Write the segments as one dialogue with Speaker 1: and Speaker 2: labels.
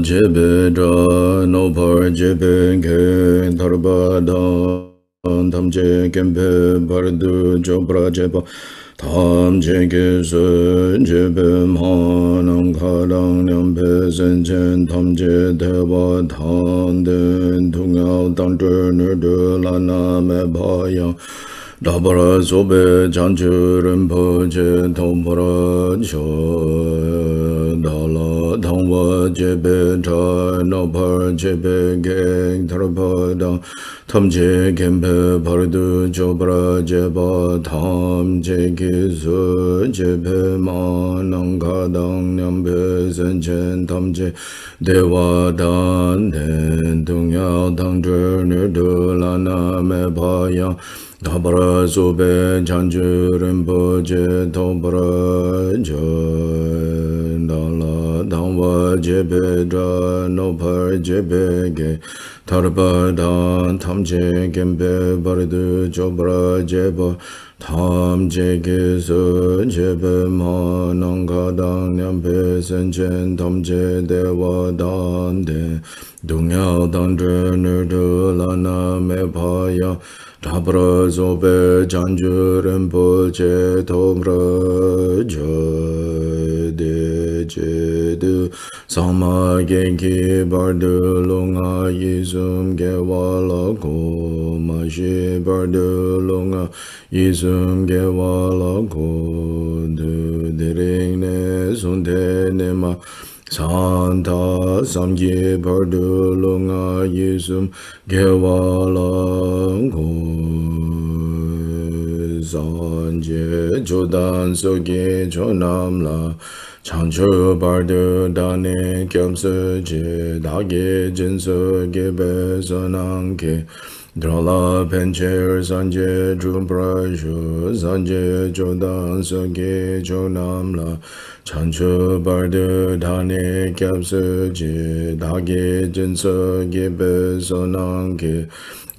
Speaker 1: jebe dra no par jebe ge dharba dhan tham je kempe bardu jobra jeba tham je ge se jebe manam kharang nyampe sen chen tham je deva dhan den thungao dang zhe ne de la na me ba yang Dabara sobe janju rinpo je tombara cho dala thangwa jebe tra nopar jebe geng tharpa dang tham je kempe pardu chopra jeba tham je kisu jebe ma nangka dang nyampe sen chen tham je dewa dan den tungya dang zhe ne de la na me pa yang Dabara sobe janju rinpo je tombara jo dala dangwa jebe dra nopar jebe ge tarpa dan tam je gembe bardu jobra jeba tam je ge su jebe ma nangka dang nyampe sen chen tam je dewa dan de dunya dan zhe ne de la na me pa ya Dabra zobe janju rinpo che tombra jo de che du sama genki bardu longa yizum ge wala go ma shi bardu longa yizum ge wala go du dering ne sunte ne ma Santa samye bardu lunga yisum gewala go sanje jodan soge chonamla chancho bardu dane kyamse je dage jinso gebe sonanke Drala pencher sanje drumprashu sanje jodan soge chonamla Chancho bardu dhane kyapsu je dage jinso gebe sonanke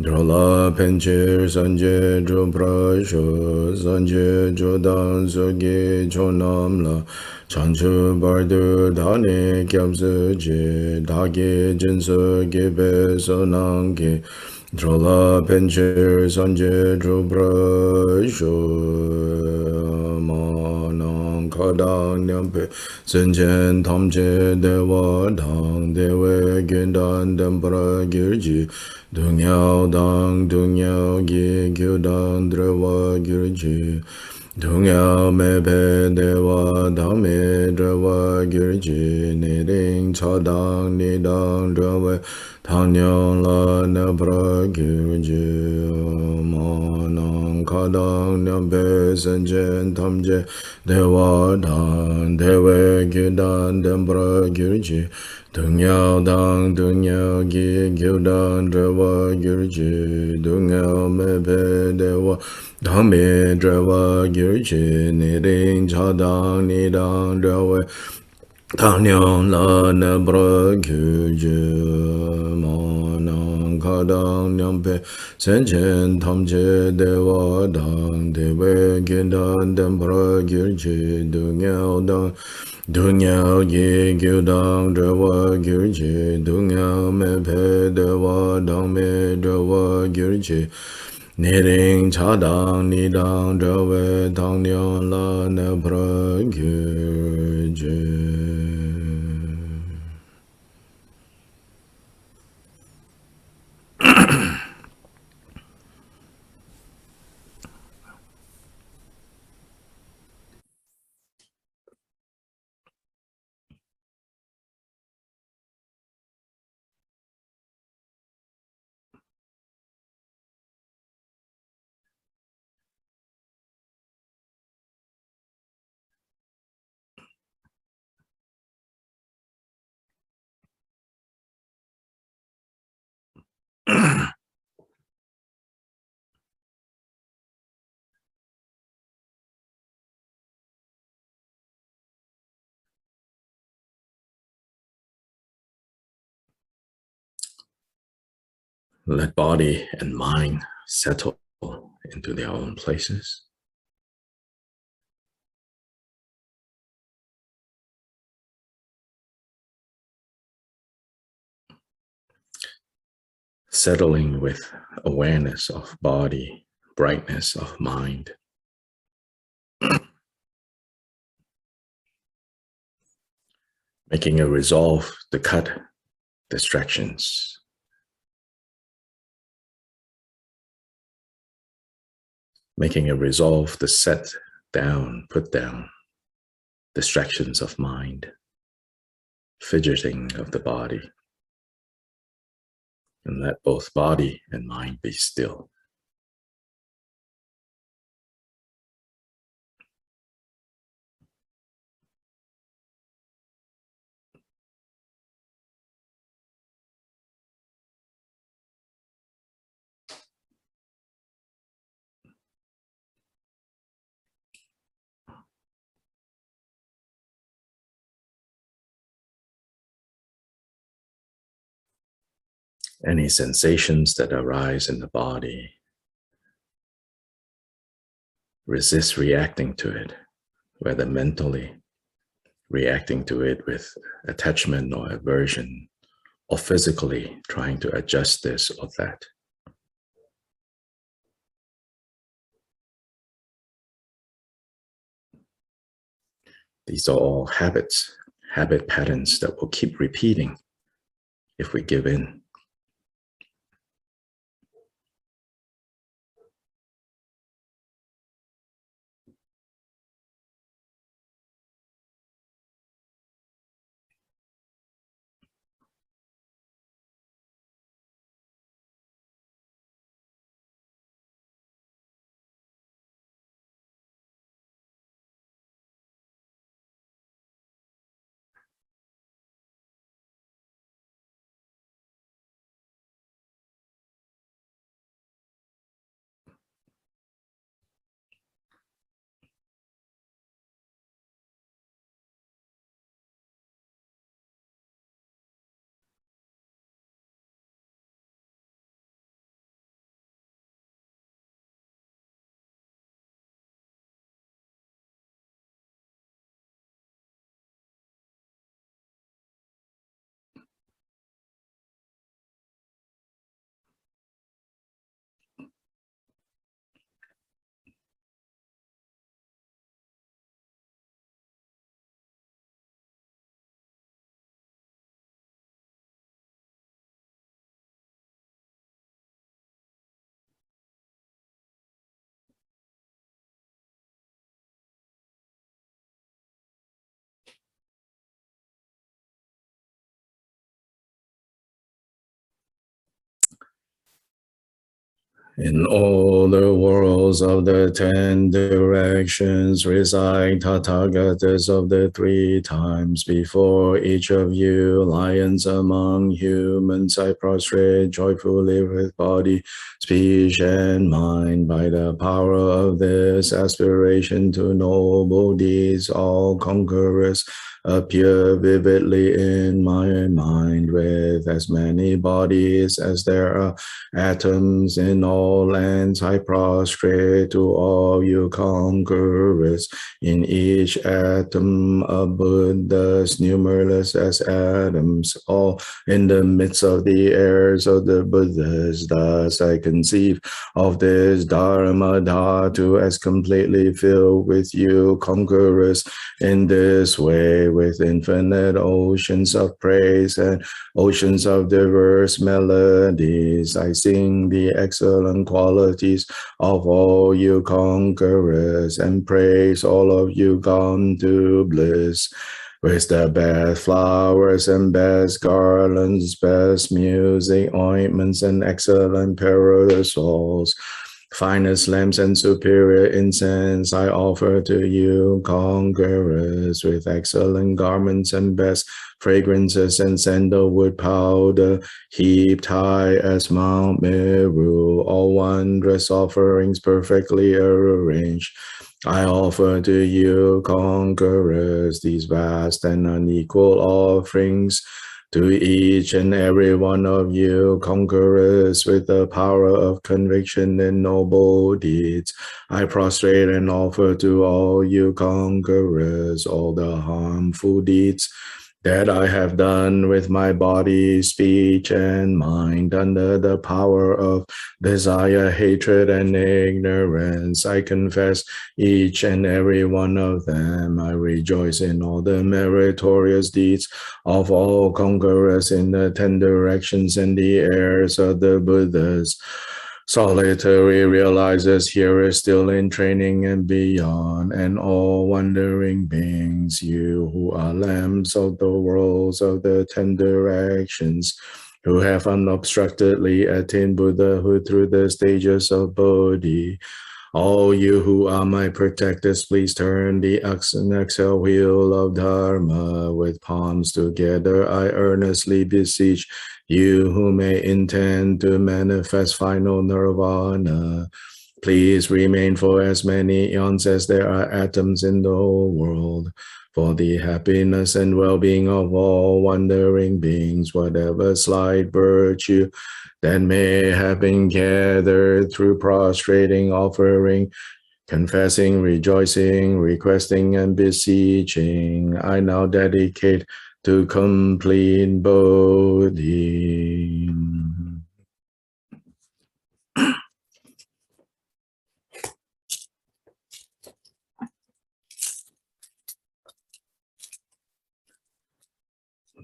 Speaker 1: Drola pencher sanje drumprashu sanje jodan soge chonamla Chancho bardu dhane kyapsu je dage jinso gebe sonanke Drola pencher sanje drumprashu manang kadang nyampe senchen tamche dewa dang dewe gendan dambra girji dungyao dang dungyao gi gyudang drewa girji dungyao mepe dewa dang me drewa girji niring chadang nidang drewa Tanyang la nebra gyurji manang kadang nyampe senchen tamje dewa dang dewe gyudan dembra gyurji dungyao dang dungyao gi gyudan drewa gyurji dungyao mepe dewa dang me drewa gyurji niring chadang nidang drewa Tanyang la nebra gyurji manang kadang nyampe senchen tamche dewa dang dewe gendan dembra gyurji dungyao dang dungyao gi gyudang dewa gyurji dungyao mepe dewa dang me dewa gyurji Niring chadang nidang dewe tanyang la nebra gyurji Let body and mind settle into their own places. settling with awareness of body, brightness of mind. Making a resolve to cut distractions. Making a resolve to set down, put down distractions of mind, fidgeting of the body, and let both body and mind be still. Any sensations that arise in the body, resist reacting to it, whether mentally reacting to it with attachment or aversion, or physically trying to adjust this or that. These are all habits, habit patterns that will keep repeating if we give in. In all the worlds of the 10 directions reside Tathagatas of the 3 times. Before each of you, lions among humans, I prostrate joyfully with body, speech, and mind. By the power of this aspiration to noble deeds, all conquerors appear vividly in my mind, with as many bodies as there are atoms in all lands. I prostrate to all you conquerors. In each atom of Buddhas, numberless as atoms, all in the midst of the heirs of the Buddhas. Thus I conceive of this Dharma Dhatu as completely filled with you conquerors. In this way, with infinite oceans of praise and oceans of diverse melodies, I sing the excellent qualities of all you conquerors and praise all of you gone to bliss. With the best flowers and best garlands, best music, ointments, and excellent parasols, finest lamps and superior incense I offer to you conquerors, with excellent garments and best fragrances and sandalwood powder heaped high as Mount Meru, all wondrous offerings perfectly arranged. I offer to you conquerors these vast and unequal offerings. To each and every one of you conquerors, with the power of conviction in noble deeds, I prostrate and offer to all you conquerors all the harmful deeds that I have done with my body, speech, and mind under the power of desire, hatred, and ignorance. I confess each and every one of them. I rejoice in all the meritorious deeds of all conquerors in the 10 directions and the heirs of the Buddhas. Solitary realizes here is still in training and beyond, and all wandering beings, you who are lamps of the worlds of the 10 directions, who have unobstructedly attained Buddhahood through the stages of Bodhi. All you who are my protectors, please turn the axle wheel of Dharma with palms together. I earnestly beseech you who may intend to manifest final nirvana. Please remain for as many eons as there are atoms in the whole world, for the happiness and well-being of all wandering beings, whatever slight virtue that may have been gathered through prostrating, offering, confessing, rejoicing, requesting, and beseeching, I now dedicate to complete Bodhi.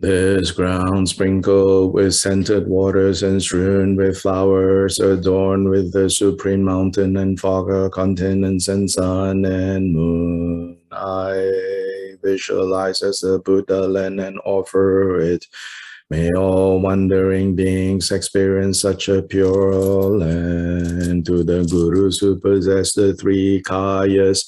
Speaker 1: This ground sprinkled with scented waters and strewn with flowers, adorned with the supreme mountain and fog continents and sun and moon, I visualize as the Buddha land and offer it. May all wandering beings experience such a pure land. To the Gurus who possess the three kayas,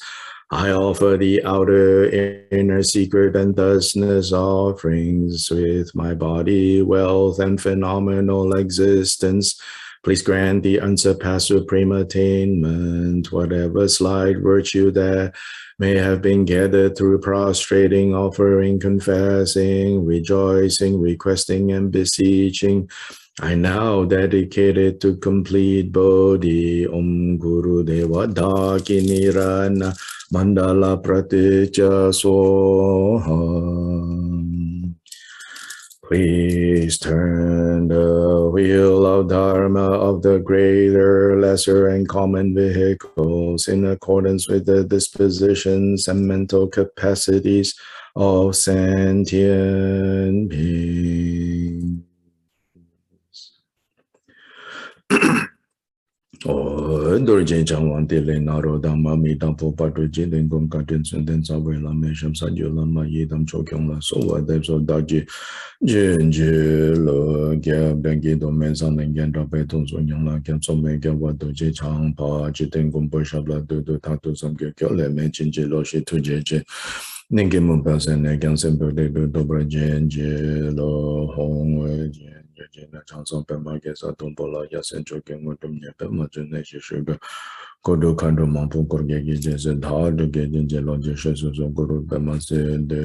Speaker 1: I offer the outer, inner, secret, and thusness offerings with my body, wealth, and phenomenal existence. Please grant the unsurpassed supreme attainment, whatever slight virtue that may have been gathered through prostrating, offering, confessing, rejoicing, requesting, and beseeching. I now dedicate it to complete Bodhi. Om Guru Deva Dhaki Nirana Mandala Pratitya Soham. Please turn the wheel of Dharma of the greater, lesser, and common vehicles in accordance with the dispositions and mental capacities of sentient beings. Dorje Changwan Tile Naro Dhamma Midam Popatu Jin Gong Katin Sunden Sawe Lame Sham Sanjo Lama Yidam Chokyong La Sowa Debso Daji Jin Lo Gyab Dengi Domen San Nengen Rape Tong Son Yang La Gyab So Me Gyab Wado Je Chang Pa Jiten Gong Po Shab La Du Du Tatu Sam Gyo Kyo Le Me Chin Je Lo Shi Tu Je Je Nengi Mun Pa Sen Ne Gyang Sen Pe De Du Dobra Jen Je Lo Hong We Je Chanson Pema Gesa Tumpola Yasen Choking Mutum Nepema Juneshi Sugar Kodo Kando Mampu Korgegi Jesse Hard Gagin Jelon Jessu Guru Pema Se De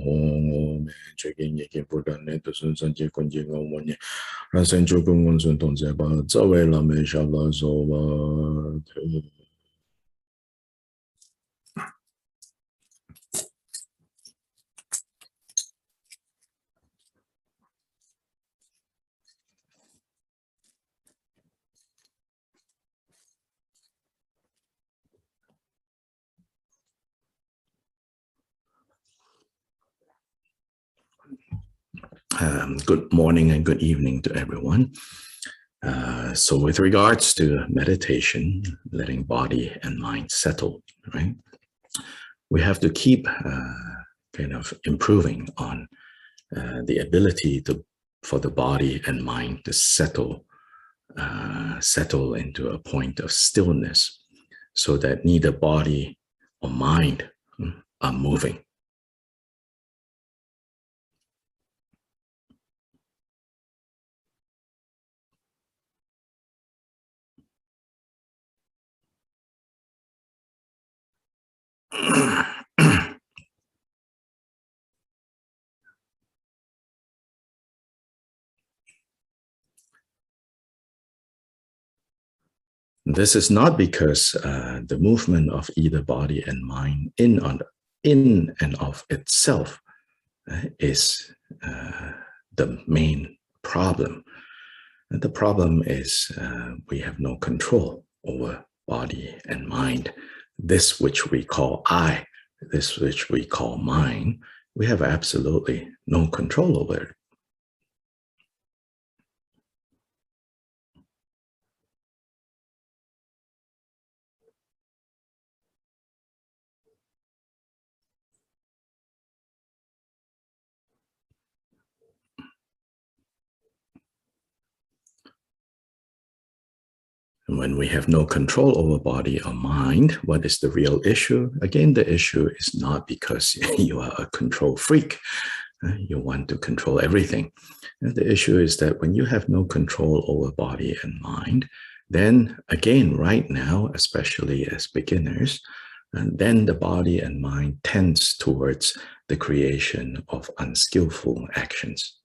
Speaker 1: Hong Checking Yaki Buddha Neto Sun Sanji Konjing Omoni Rasen Chokum Monsun Tonseba Zawe Lame Shabla Sova. Good morning and good evening to everyone. So with regards to meditation, letting body and mind settle, right? We have to keep kind of improving on the ability for the body and mind to settle into a point of stillness so that neither body or mind are moving. This is not because the movement of either body and mind in and of itself is the main problem. And the problem is we have no control over body and mind. This which we call I, this which we call mine, we have absolutely no control over it. And when we have no control over body or mind, what is the real issue? Again, the issue is not because you are a control freak. You want to control everything. The issue is that when you have no control over body and mind, then again, right now, especially as beginners, then the body and mind tends towards the creation of unskillful actions.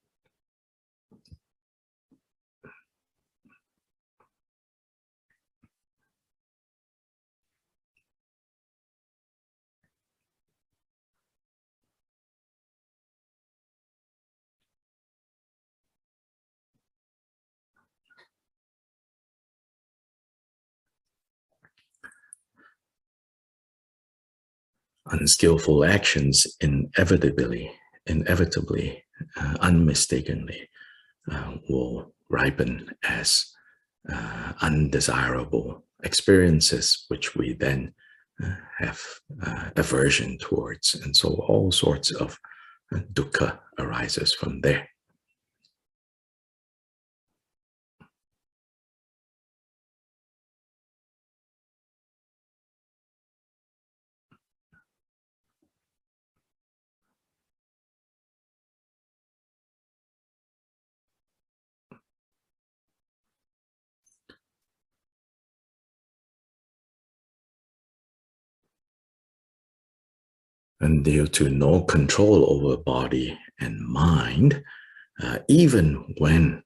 Speaker 1: Unskillful actions inevitably, unmistakably will ripen as undesirable experiences, which we then have aversion towards. And so all sorts of dukkha arises from there. And due to no control over body and mind, even when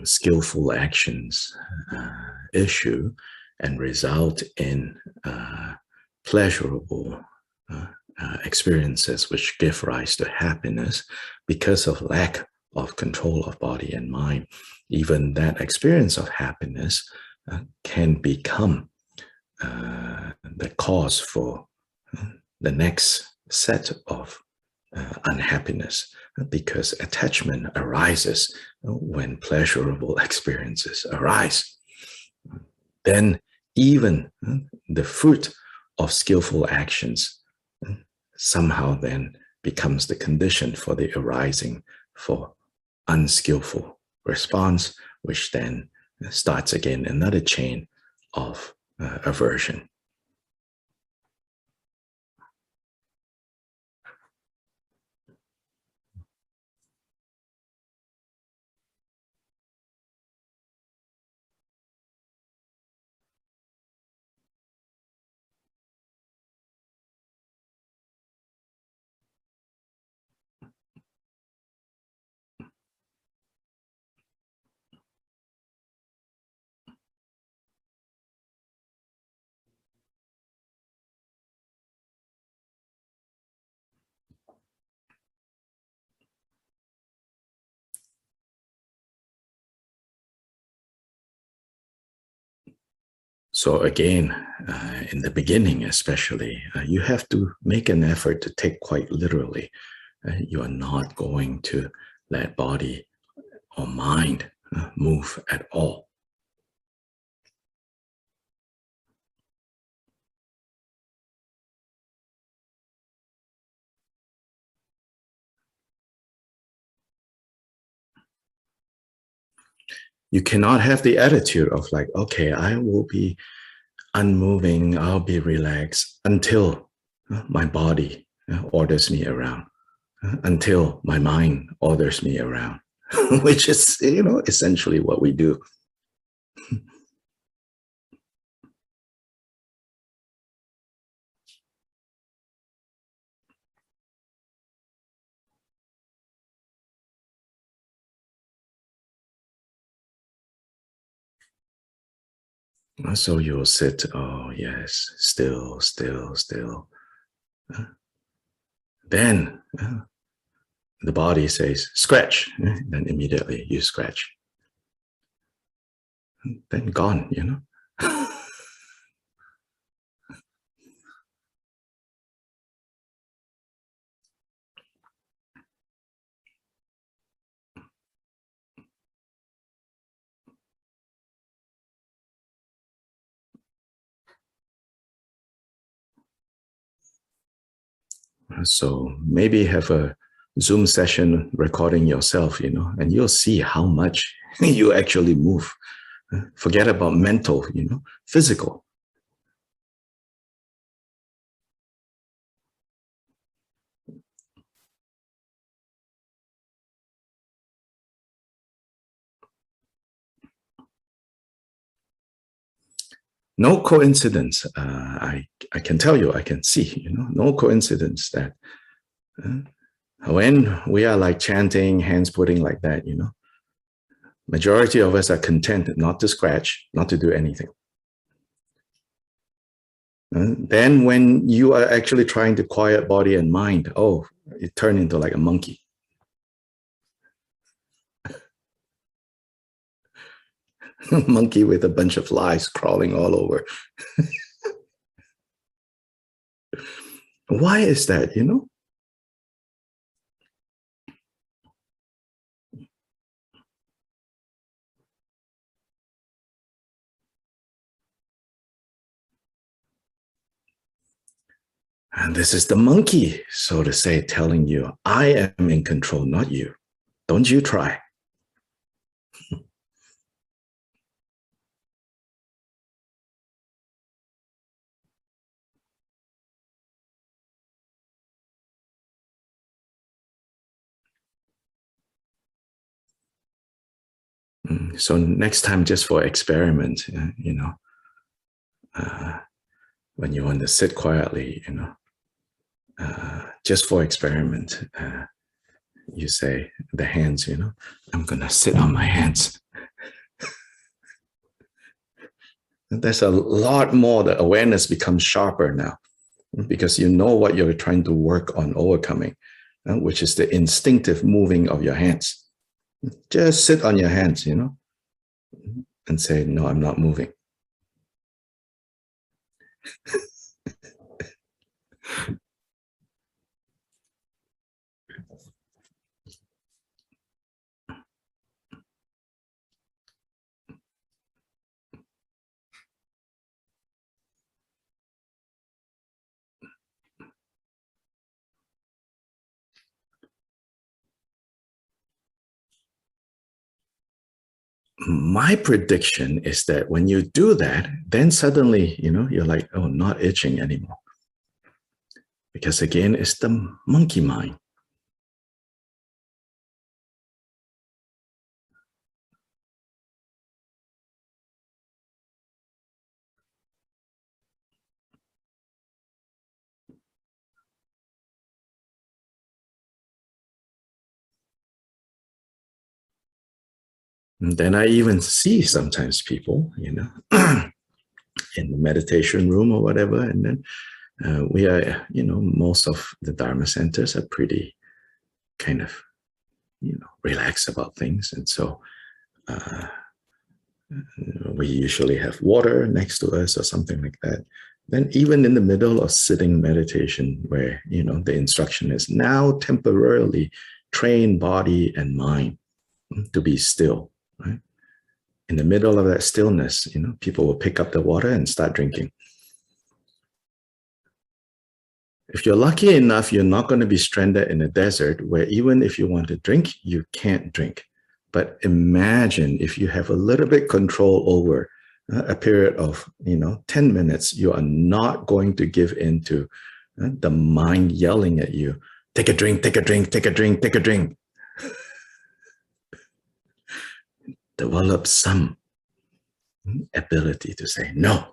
Speaker 1: skillful actions issue and result in pleasurable experiences which give rise to happiness, because of lack of control of body and mind, even that experience of happiness can become the cause for the next set of unhappiness, because attachment arises when pleasurable experiences arise. Then even the fruit of skillful actions somehow then becomes the condition for the arising for unskillful response, which then starts again another chain of aversion. So again, in the beginning especially, you have to make an effort to take quite literally. You are not going to let body or mind move at all. You cannot have the attitude of like, okay, I will be unmoving, I'll be relaxed until my body orders me around, until my mind orders me around, which is, essentially what we do. So you'll sit, oh yes, still, still, still. Then the body says, scratch, then immediately you scratch. Then gone, you know. So maybe have a Zoom session recording yourself, you know, and you'll see how much you actually move. Forget about mental, you know, physical. No coincidence. I can tell you, I can see, you know, no coincidence that when we are like chanting, hands putting like that, you know, majority of us are content not to scratch, not to do anything. Then when you are actually trying to quiet body and mind, oh, it turned into like a monkey. Monkey with a bunch of flies crawling all over. Why is that, you know? And this is the monkey, so to say, telling you, I am in control, not you. Don't you try. So next time, just for experiment, you know, when you want to sit quietly, you know, just for experiment, you say the hands, you know, I'm going to sit on my hands. There's a lot more, the awareness becomes sharper now because you know what you're trying to work on overcoming, which is the instinctive moving of your hands. Just sit on your hands, you know, and say, no, I'm not moving. My prediction is that when you do that, then suddenly, you know, you're like, oh, not itching anymore. Because again, it's the monkey mind. And then I even see sometimes people, you know, in the meditation room or whatever, and then we are, you know, most of the Dharma centers are pretty kind of, you know, relaxed about things. And so we usually have water next to us or something like that. Then even in the middle of sitting meditation where, you know, the instruction is now temporarily train body and mind to be still, right? In the middle of that stillness, you know, people will pick up the water and start drinking. If you're lucky enough, you're not going to be stranded in a desert where even if you want to drink, you can't drink. But imagine if you have a little bit control over a period of, you know, 10 minutes, you are not going to give in to the mind yelling at you, take a drink, take a drink, take a drink, take a drink. Develop some ability to say no.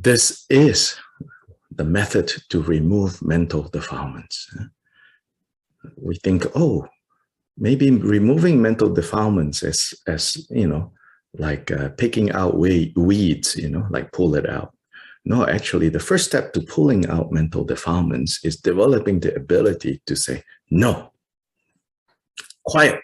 Speaker 1: This is the method to remove mental defilements. We think, oh, maybe removing mental defilements as like picking out weeds, like pull it out. No, actually, the first step to pulling out mental defilements is developing the ability to say, no, quiet.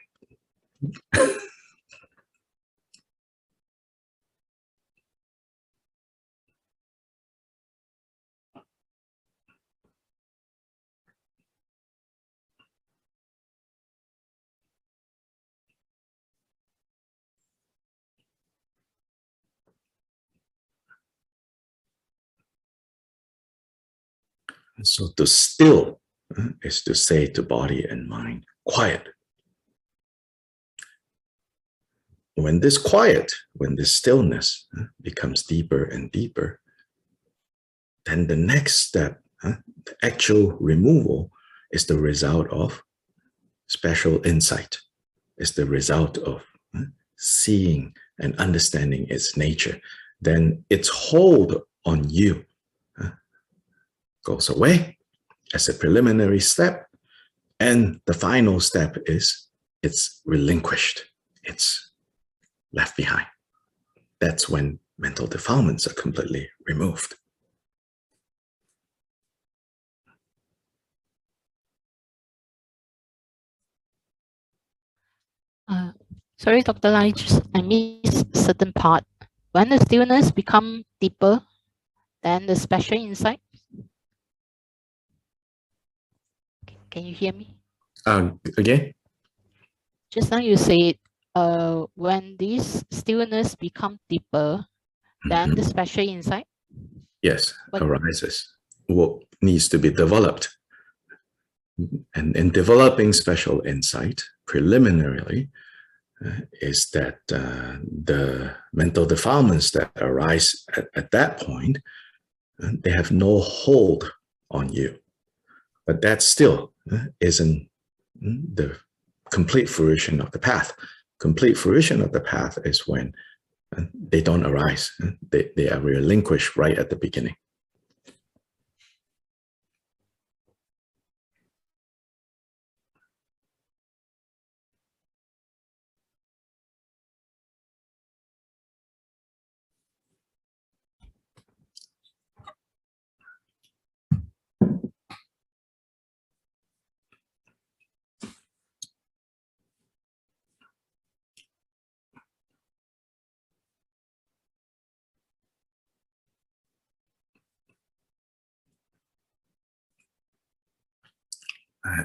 Speaker 1: So to still is to say to body and mind, quiet. When this quiet, when this stillness becomes deeper and deeper, then the next step, the actual removal, is the result of special insight, is the result of seeing and understanding its nature. Then its hold on you goes away as a preliminary step. And the final step is it's relinquished. It's left behind. That's when mental defilements are completely removed.
Speaker 2: Sorry, Dr. Lai, I missed certain part. When the stillness become deeper, then the special insight. Can you hear me?
Speaker 1: Again?
Speaker 2: Just now you said, when this stillness become deeper, then the special insight.
Speaker 1: Yes, arises. What needs to be developed. And in developing special insight, preliminarily, is that the mental defilements that arise at that point, they have no hold on you. But that still isn't the complete fruition of the path. Complete fruition of the path is when they don't arise. They are relinquished right at the beginning.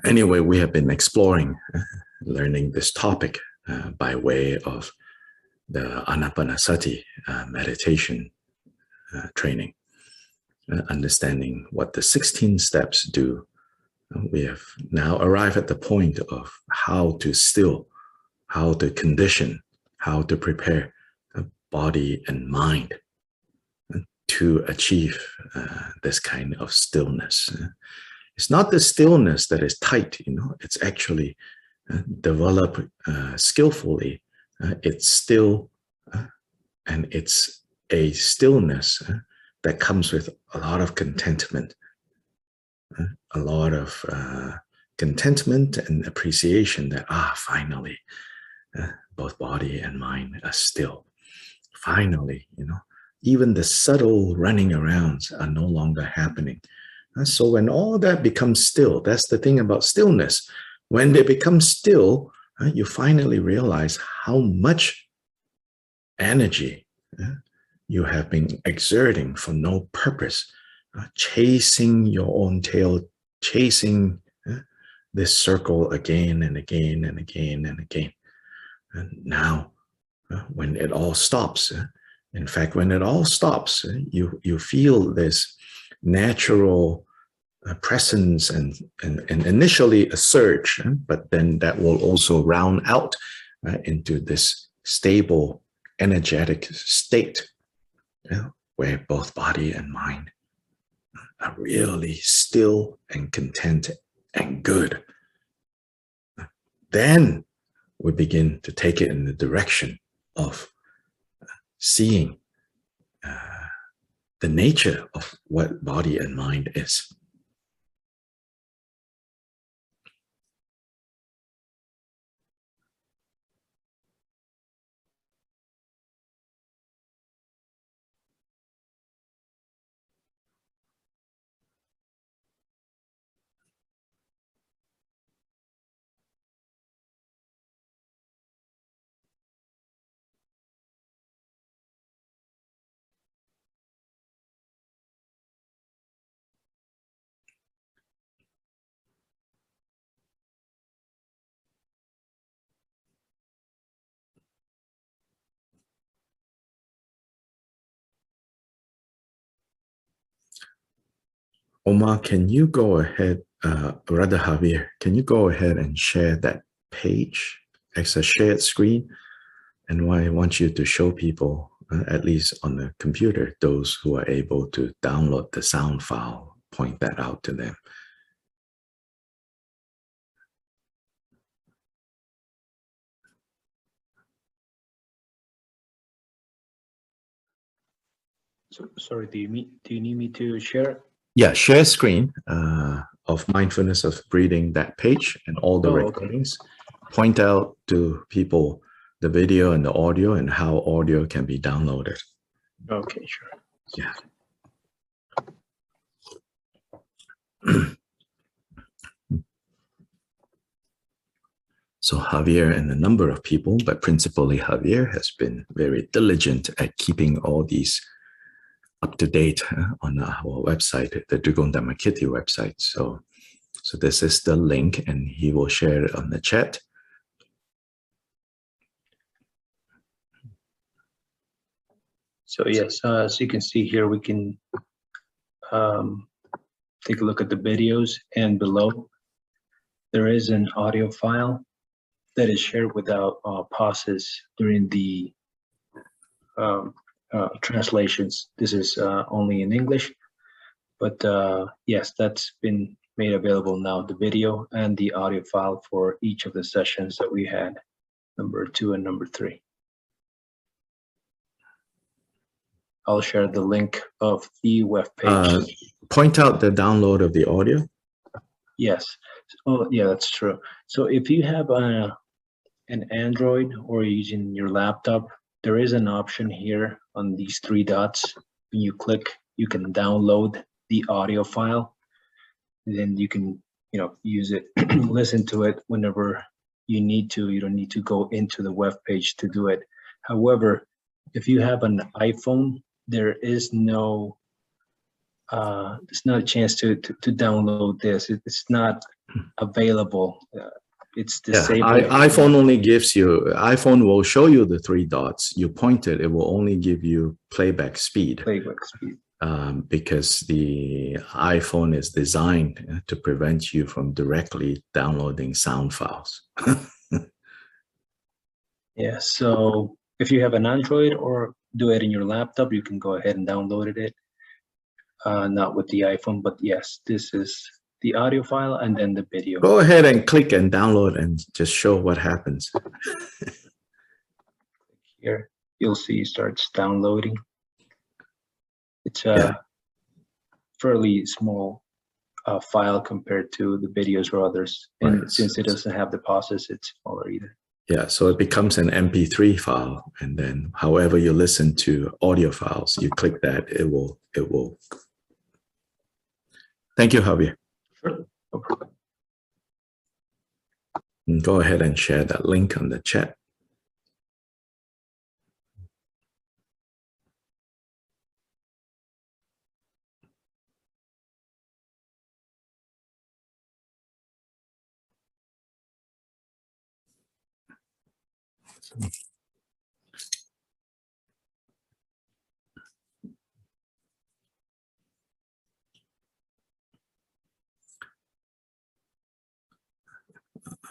Speaker 1: Anyway, we have been exploring, learning this topic by way of the Anapanasati meditation training, understanding what the 16 steps do. We have now arrived at the point of how to still, how to condition, how to prepare body and mind to achieve this kind of stillness. It's not the stillness that is tight, it's actually developed skillfully. It's still, and it's a stillness that comes with a lot of contentment, a lot of contentment and appreciation that, finally, both body and mind are still. Finally, even the subtle running arounds are no longer happening. So when all that becomes still, that's the thing about stillness. When they become still, you finally realize how much energy you have been exerting for no purpose, chasing your own tail, chasing this circle again and again and again and again. And now, when it all stops, in fact, when it all stops, you feel this natural presence and initially a surge, but then that will also round out into this stable, energetic state where both body and mind are really still and content and good. Then we begin to take it in the direction of seeing the nature of what body and mind is. Omar, can you go ahead, rather Javier, can you go ahead and share that page as a shared screen? And I want you to show people, at least on the computer, those who are able to download the sound file, point that out to them.
Speaker 3: So, sorry, do you need me to share?
Speaker 1: Yeah, share screen of mindfulness of breathing, that page and all the
Speaker 3: Oh,
Speaker 1: recordings. Okay. Point out to people the video and the audio and how audio can be downloaded.
Speaker 3: Okay, sure.
Speaker 1: Yeah. So Javier and a number of people, but principally Javier, has been very diligent at keeping all these up to date on our website, the Dugong Dhammakirti website. So this is the link, and he will share it on the chat.
Speaker 3: So yes, as you can see here, we can take a look at the videos, and below there is an audio file that is shared without pauses during the translations. This is only in English, but yes, that's been made available now, the video and the audio file for each of the sessions that we had, number 2 and number 3. I'll share the link of the web page.
Speaker 1: Point out the download of the audio.
Speaker 3: Yes. Oh, yeah, that's true. So if you have an Android or using your laptop, there is an option here on these 3 dots. When you click, you can download the audio file. Then you can, use it, listen to it whenever you need to. You don't need to go into the web page to do it. However, if you have an iPhone, there is no, it's not a chance to download this. It's not available. It's disabled.
Speaker 1: Yeah, iPhone only gives you, iPhone will show you the 3 dots. You point it, it will only give you playback speed.
Speaker 3: Playback speed.
Speaker 1: Because the iPhone is designed to prevent you from directly downloading sound files.
Speaker 3: Yeah, so if you have an Android or do it in your laptop, you can go ahead and download it. Not with the iPhone, but yes, this is the audio file and then the video.
Speaker 1: Go ahead and click and download and just show what happens.
Speaker 3: Here, you'll see it starts downloading. It's a fairly small file compared to the videos or others. And right, since it doesn't have the pauses, it's smaller either.
Speaker 1: Yeah, so it becomes an MP3 file, and then however you listen to audio files, you click that, it will. Thank you, Javier.
Speaker 3: Sure, no problem.
Speaker 1: And go ahead and share that link on the chat.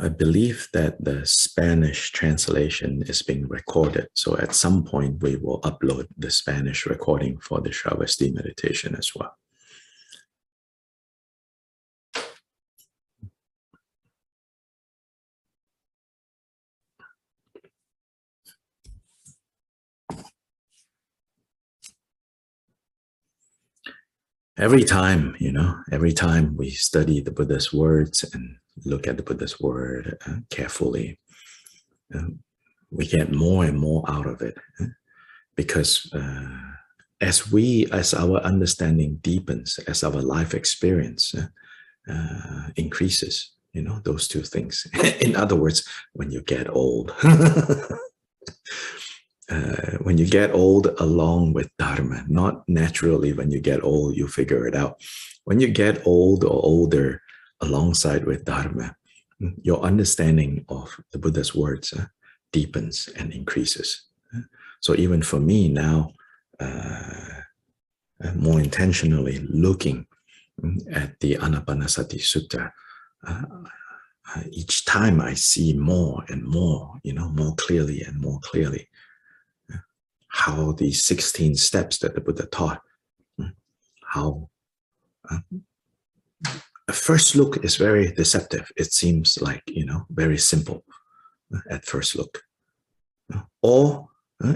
Speaker 1: I believe that the Spanish translation is being recorded. So at some point, we will upload the Spanish recording for the Shravasti meditation as well. every time, every time we study the Buddha's words and look at the Buddha's word carefully, we get more and more out of it. Because as our understanding deepens, as our life experience increases, those two things. In other words, when you get old, when you get old along with Dharma, not naturally when you get old, you figure it out. When you get old or older alongside with Dharma, your understanding of the Buddha's words deepens and increases. So even for me now, more intentionally looking at the Anapanasati Sutta, each time I see more and more, more clearly and more clearly, how these 16 steps that the Buddha taught, how a first look is very deceptive. It seems like, very simple at first look. Or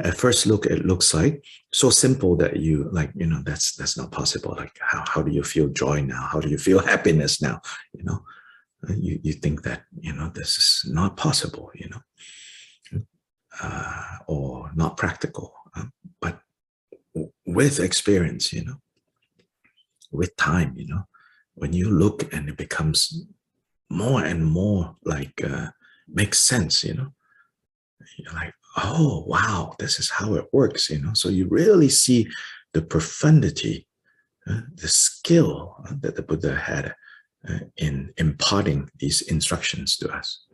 Speaker 1: at first look, it looks like so simple that you that's not possible. Like how do you feel joy now? How do you feel happiness now? You think that, this is not possible, or not practical. But with experience, with time, when you look and it becomes more and more like makes sense, you're like, oh, wow, this is how it works, So you really see the profundity, the skill that the Buddha had in imparting these instructions to us.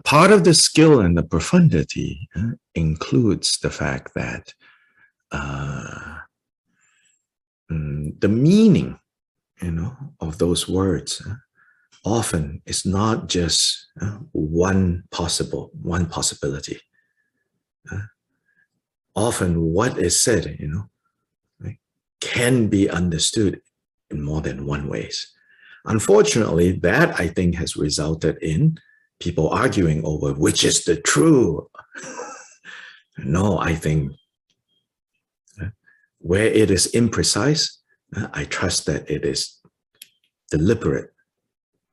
Speaker 1: Part of the skill and the profundity includes the fact that the meaning, of those words often is not just one possibility. Often what is said, can be understood in more than one ways. Unfortunately, that I think has resulted in people arguing over which is the true. No, I think where it is imprecise, I trust that it is deliberate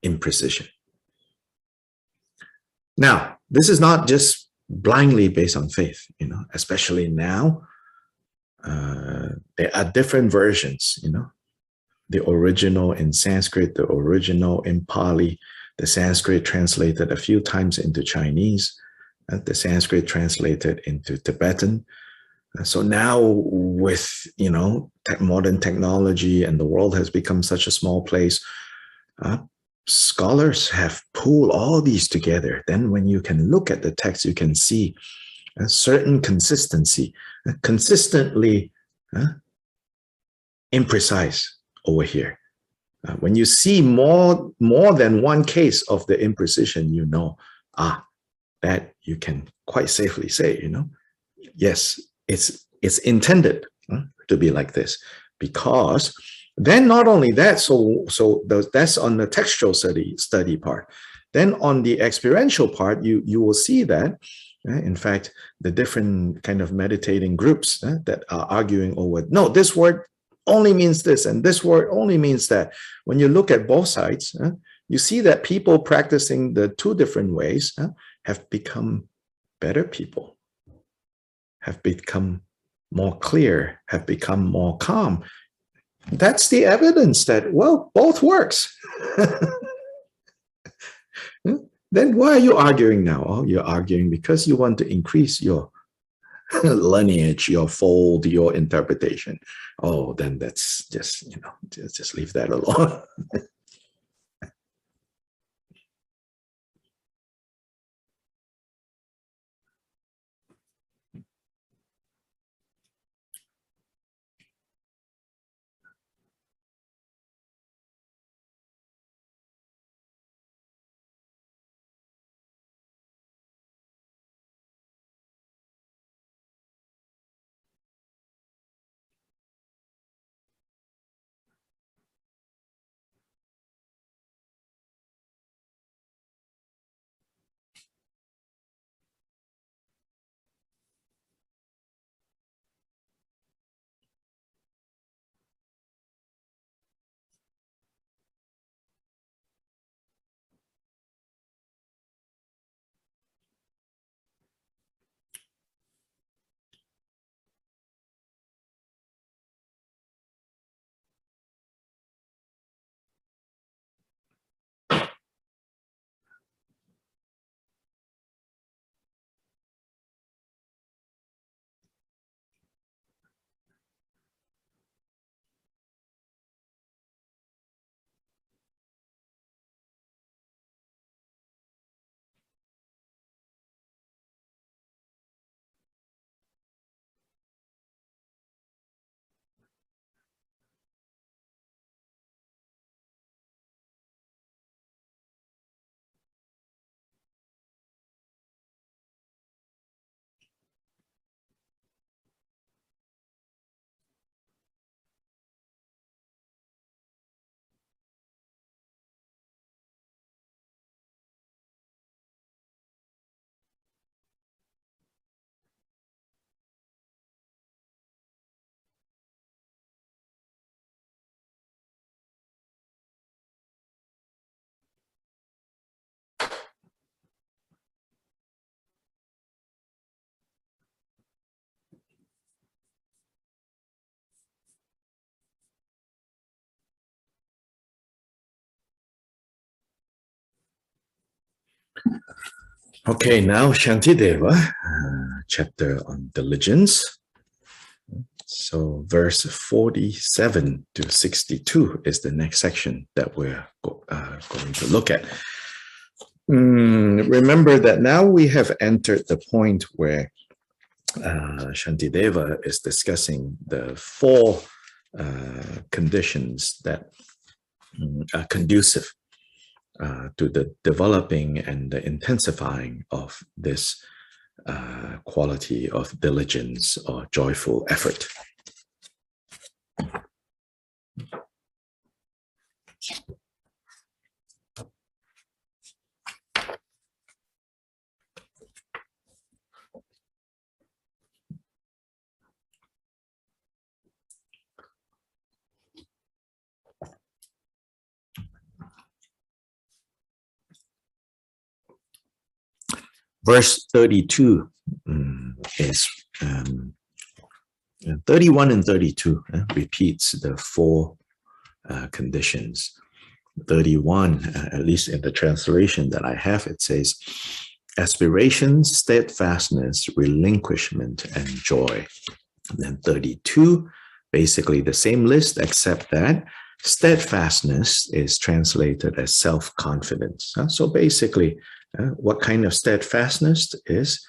Speaker 1: imprecision. Now, this is not just blindly based on faith, especially now. There are different versions, the original in Sanskrit, the original in Pali, the Sanskrit translated a few times into Chinese, the Sanskrit translated into Tibetan. So now with, modern technology and the world has become such a small place, scholars have pulled all these together. Then when you can look at the text, you can see a certain consistency, consistently imprecise over here. When you see more than one case of the imprecision, that you can quite safely say, yes, it's intended to be like this. Because then not only that, so that's on the textual study part. Then on the experiential part, you will see that In fact, the different kind of meditating groups that are arguing over, no, this word only means this and this word only means that. When you look at both sides, you see that people practicing the two different ways have become better people, have become more clear, have become more calm. That's the evidence that, well, both works. Then why are you arguing now? Oh, you're arguing because you want to increase your lineage, your fold, your interpretation. Oh, then that's just, just leave that alone. Okay, now Shantideva, chapter on diligence. So verse 47 to 62 is the next section that we're going to look at. Remember that now we have entered the point where Shantideva is discussing the four conditions that are conducive to the developing and the intensifying of this quality of diligence or joyful effort. Verse 32 is 31 and 32 repeats the four conditions. 31, at least in the translation that I have, it says, aspiration, steadfastness, relinquishment, and joy. And then 32, basically the same list, except that steadfastness is translated as self-confidence. So basically, what kind of steadfastness is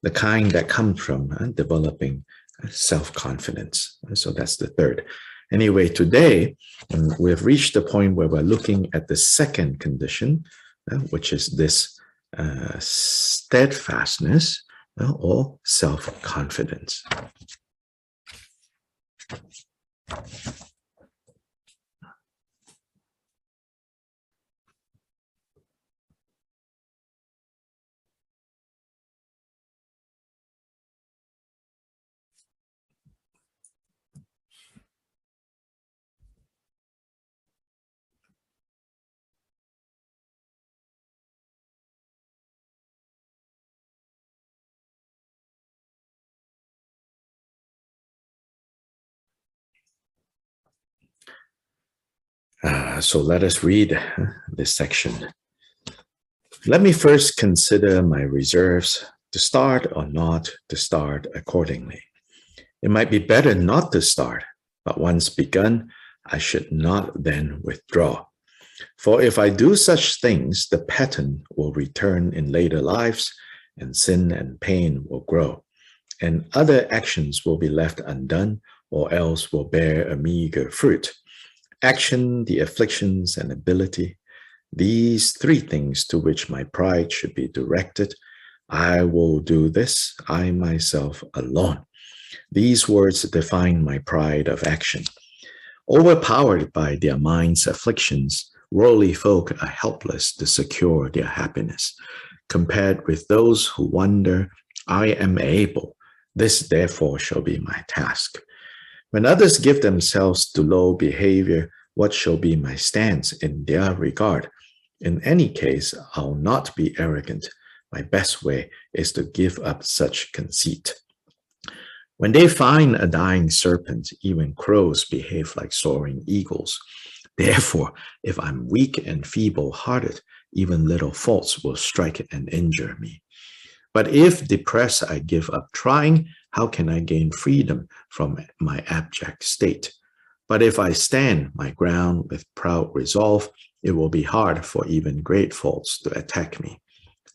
Speaker 1: the kind that comes from developing self-confidence. So that's the third. Anyway, today we've reached the point where we're looking at the second condition, which is this steadfastness or self-confidence. So let us read this section. Let me first consider my reserves to start or not to start accordingly. It might be better not to start, but once begun, I should not then withdraw. For if I do such things, the pattern will return in later lives, and sin and pain will grow, and other actions will be left undone, or else will bear a meager fruit. Action, the afflictions, and ability, these three things to which my pride should be directed, I will do this, I myself alone. These words define my pride of action. Overpowered by their mind's afflictions, worldly folk are helpless to secure their happiness. Compared with those who wonder, I am able, this therefore shall be my task. When others give themselves to low behavior, what shall be my stance in their regard? In any case, I'll not be arrogant. My best way is to give up such conceit. When they find a dying serpent, even crows behave like soaring eagles. Therefore, if I'm weak and feeble-hearted, even little faults will strike and injure me. But if depressed I give up trying, how can I gain freedom from my abject state? But if I stand my ground with proud resolve, it will be hard for even great faults to attack me.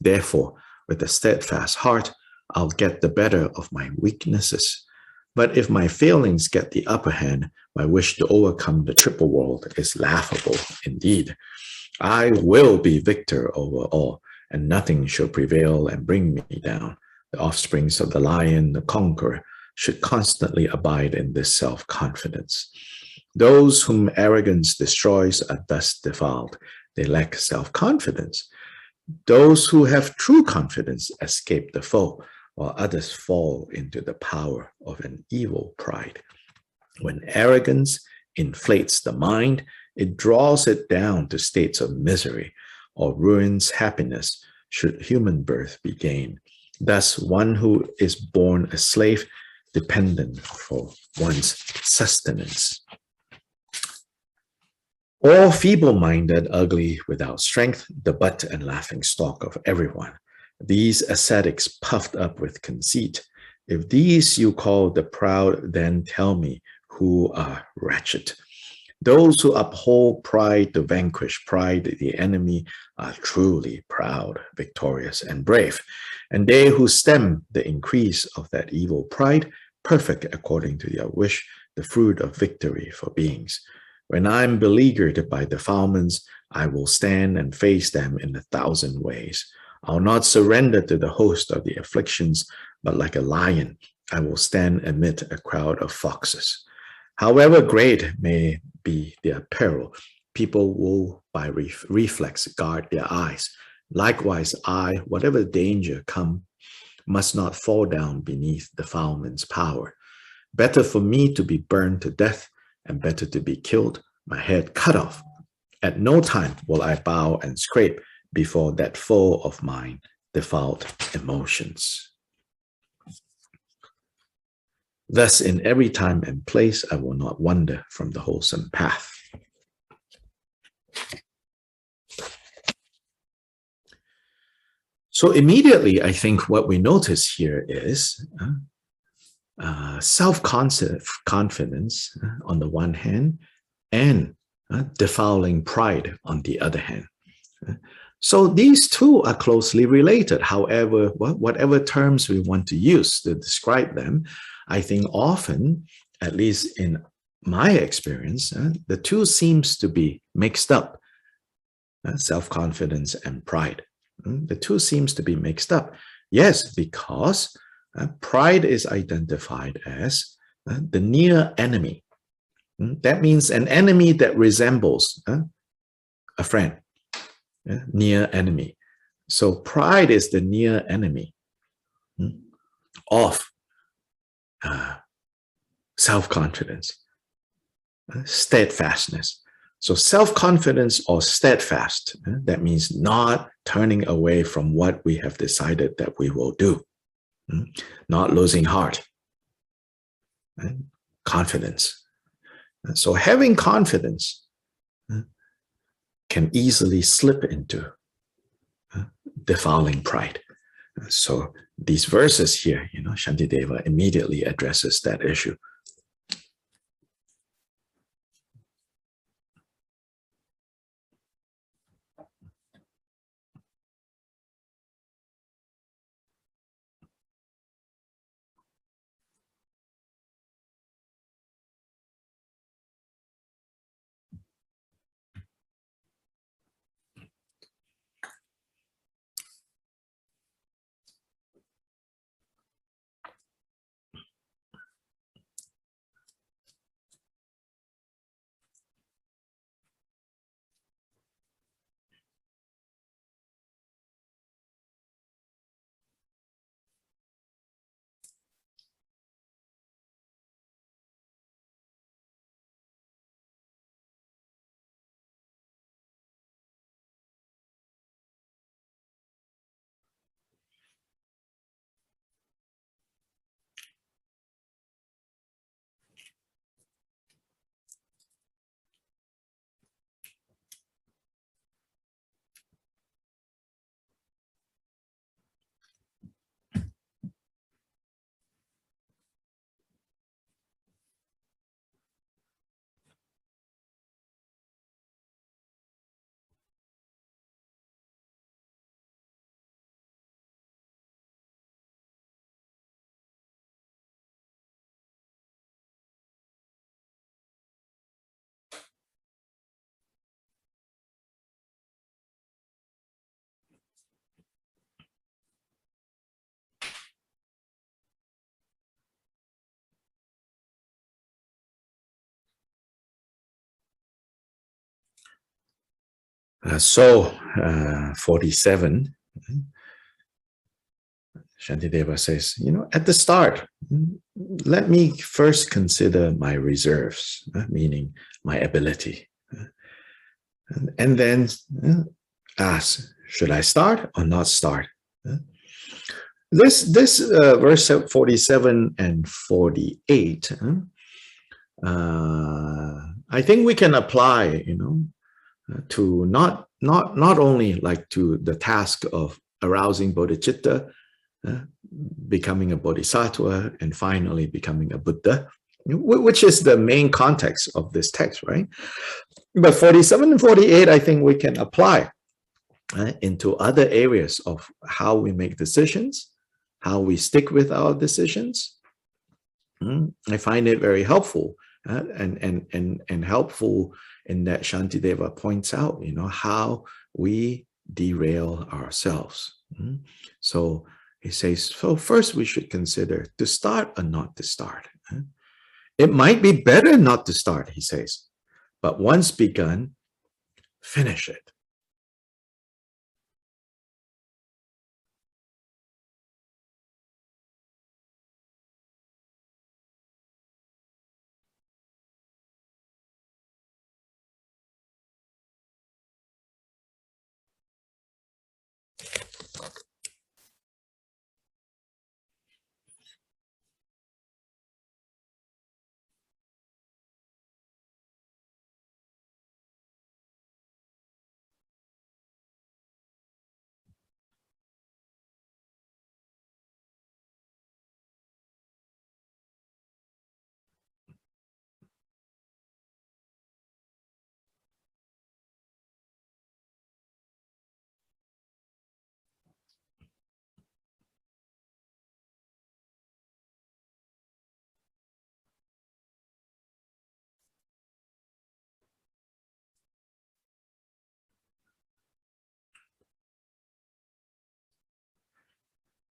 Speaker 1: Therefore, with a steadfast heart, I'll get the better of my weaknesses. But if my failings get the upper hand, my wish to overcome the triple world is laughable indeed. I will be victor over all, and nothing shall prevail and bring me down. The offsprings of the lion, the conqueror, should constantly abide in this self-confidence. Those whom arrogance destroys are thus defiled. They lack self-confidence. Those who have true confidence escape the foe, while others fall into the power of an evil pride. When arrogance inflates the mind, it draws it down to states of misery, or ruins happiness should human birth be gained. Thus, one who is born a slave, dependent for one's sustenance. All feeble-minded, ugly, without strength, the butt and laughing stock of everyone. These ascetics puffed up with conceit. If these you call the proud, then tell me who are wretched. Those who uphold pride to vanquish pride, the enemy, are truly proud, victorious, and brave. And they who stem the increase of that evil pride, perfect according to their wish, the fruit of victory for beings. When I am beleaguered by defilements, I will stand and face them in 1,000 ways. I'll not surrender to the host of the afflictions, but like a lion, I will stand amid a crowd of foxes. However great may be their peril, people will by reflex guard their eyes. Likewise, I, whatever danger come, must not fall down beneath defilement's power. Better for me to be burned to death, and better to be killed, my head cut off. At no time will I bow and scrape before that foe of mine, defiled emotions. Thus, in every time and place, I will not wander from the wholesome path. So immediately, I think what we notice here is self-confidence on the one hand, and defiling pride on the other hand. So these two are closely related. However, whatever terms we want to use to describe them, I think often, at least in my experience, the two seems to be mixed up, self-confidence and pride. The two seems to be mixed up. Yes, because pride is identified as the near enemy. That means an enemy that resembles a friend, near enemy. So pride is the near enemy of self-confidence, steadfastness. So self-confidence or steadfast, that means not turning away from what we have decided that we will do, not losing heart, confidence. So having confidence
Speaker 4: can easily slip into defiling pride. So these verses here, Shantideva immediately addresses that issue. So 47, Shantideva says, at the start, let me first consider my reserves, meaning my ability. And then ask, should I start or not start? This verse 47 and 48, I think we can apply, to not only like to the task of arousing bodhicitta, becoming a bodhisattva, and finally becoming a Buddha, which is the main context of this text, right? But 47 and 48, I think we can apply into other areas of how we make decisions, how we stick with our decisions. I find it very helpful and helpful in that Shantideva points out, how we derail ourselves. So he says, so first we should consider to start or not to start. It might be better not to start, he says, but once begun, finish it.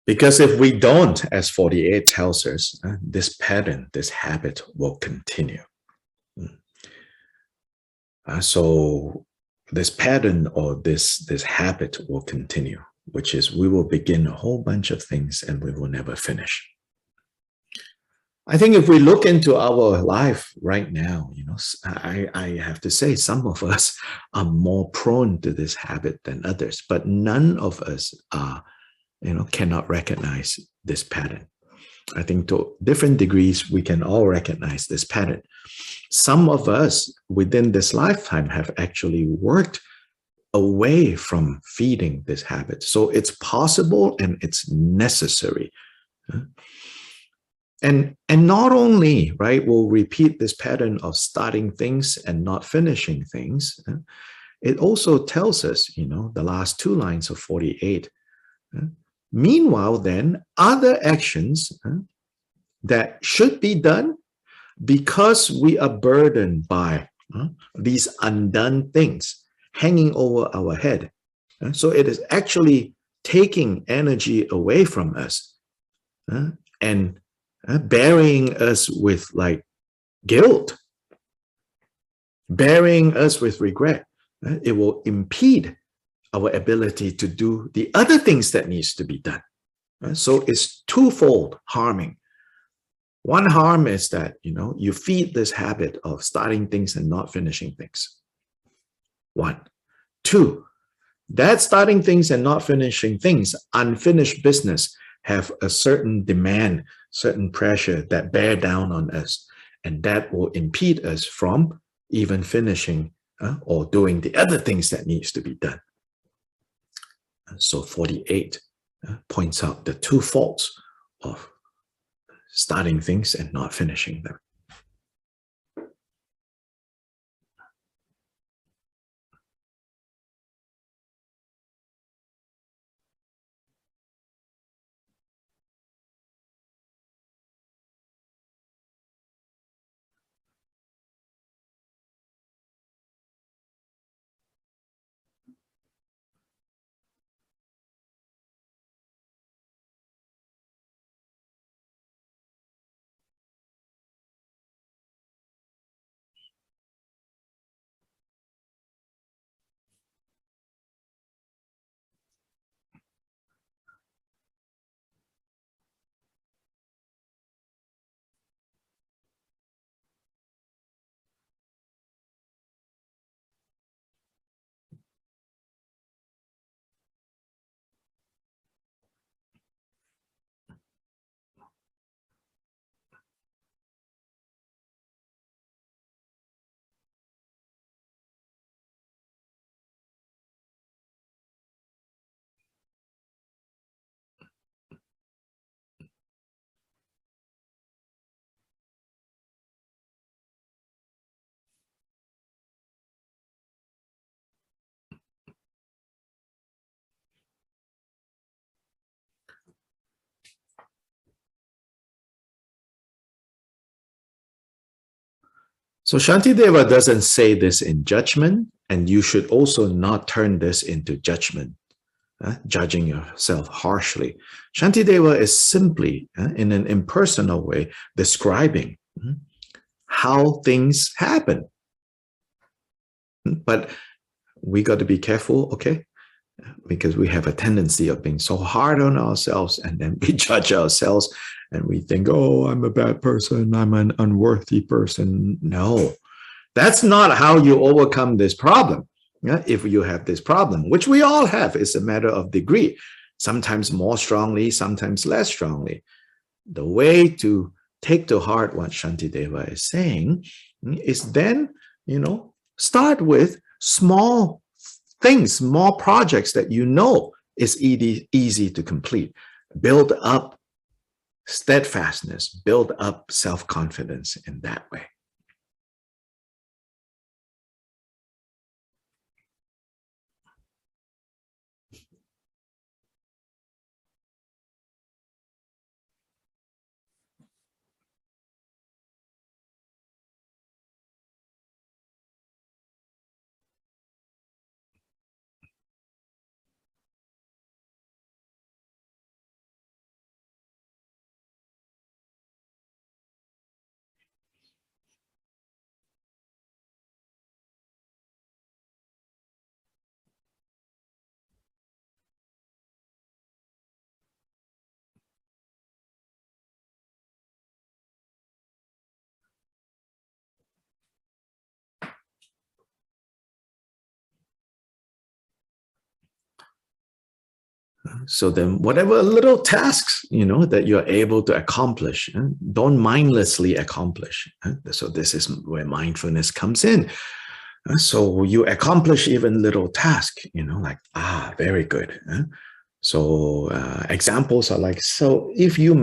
Speaker 4: Because if we don't, as 48 tells us, this pattern, this habit will continue. So this pattern or this habit will continue, which is we will begin a whole bunch of things and we will never finish. I think if we look into our life right now, I have to say some of us are more prone to this habit than others, but none of us are cannot recognize this pattern. I think to different degrees, we can all recognize this pattern. Some of us within this lifetime have actually worked away from feeding this habit. So it's possible and it's necessary. And not only, right, we'll repeat this pattern of starting things and not finishing things. It also tells us, the last two lines of 48. Meanwhile, then, other actions that should be done because we are burdened by these undone things hanging over our head. So it is actually taking energy away from us and burying us with like guilt, burying us with regret. It will impede our ability to do the other things that needs to be done. So it's twofold harming. One harm is that, you feed this habit of starting things and not finishing things. One. Two, that starting things and not finishing things, unfinished business, have a certain demand, certain pressure that bear down on us. And that will impede us from even finishing or doing the other things that needs to be done. So 48 points out the two faults of starting things and not finishing them. So Shantideva doesn't say this in judgment, and you should also not turn this into judgment, judging yourself harshly. Shantideva is simply, in an impersonal way, describing how things happen. But we got to be careful, okay? Because we have a tendency of being so hard on ourselves, and then we judge ourselves and we think, oh, I'm a bad person, I'm an unworthy person. No, that's not how you overcome this problem. If you have this problem, which we all have, it's a matter of degree, sometimes more strongly, sometimes less strongly. The way to take to heart what Shantideva is saying is then, start with small things, small projects that is easy to complete. Build up steadfastness, build up self-confidence in that way. So then whatever little tasks, that you're able to accomplish, don't mindlessly accomplish. So this is where mindfulness comes in. So you accomplish even little task, like, very good. So examples are like, so if you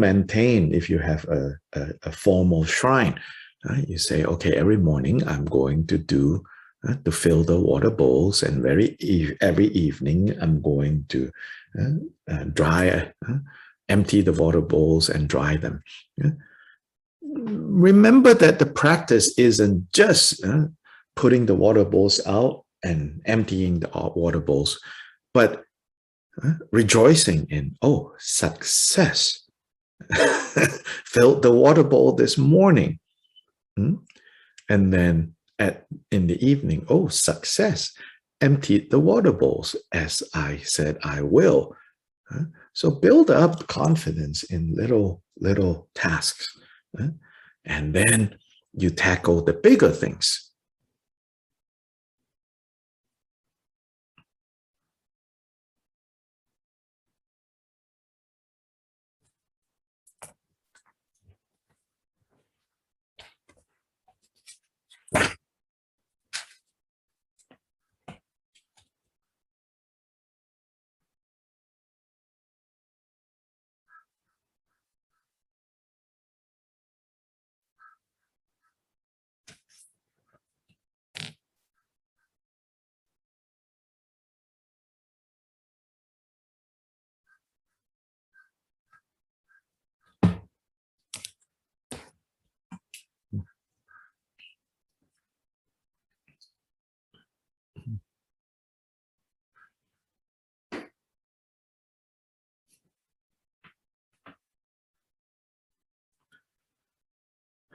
Speaker 4: have a formal shrine, you say, okay, every morning I'm going to do to fill the water bowls, and every evening I'm going to empty the water bowls and dry them. Remember that the practice isn't just putting the water bowls out and emptying the water bowls, but rejoicing in, success. Filled the water bowl this morning. And then in the evening, success. Emptied the water bowls as I said I will. So build up confidence in little tasks. And then you tackle the bigger things.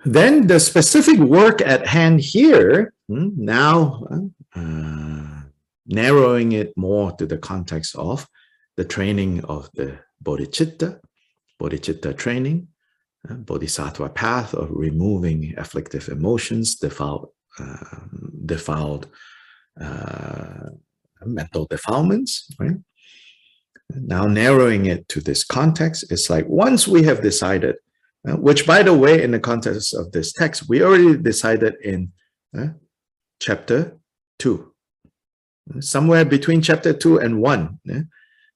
Speaker 4: Then the specific work at hand here, now narrowing it more to the context of the training of the bodhicitta training, bodhisattva path of removing afflictive emotions, defiled mental defilements, right? Now narrowing it to this context, it's like once we have decided, which, by the way, in the context of this text, we already decided in chapter 2. Somewhere between chapter 2 and 1.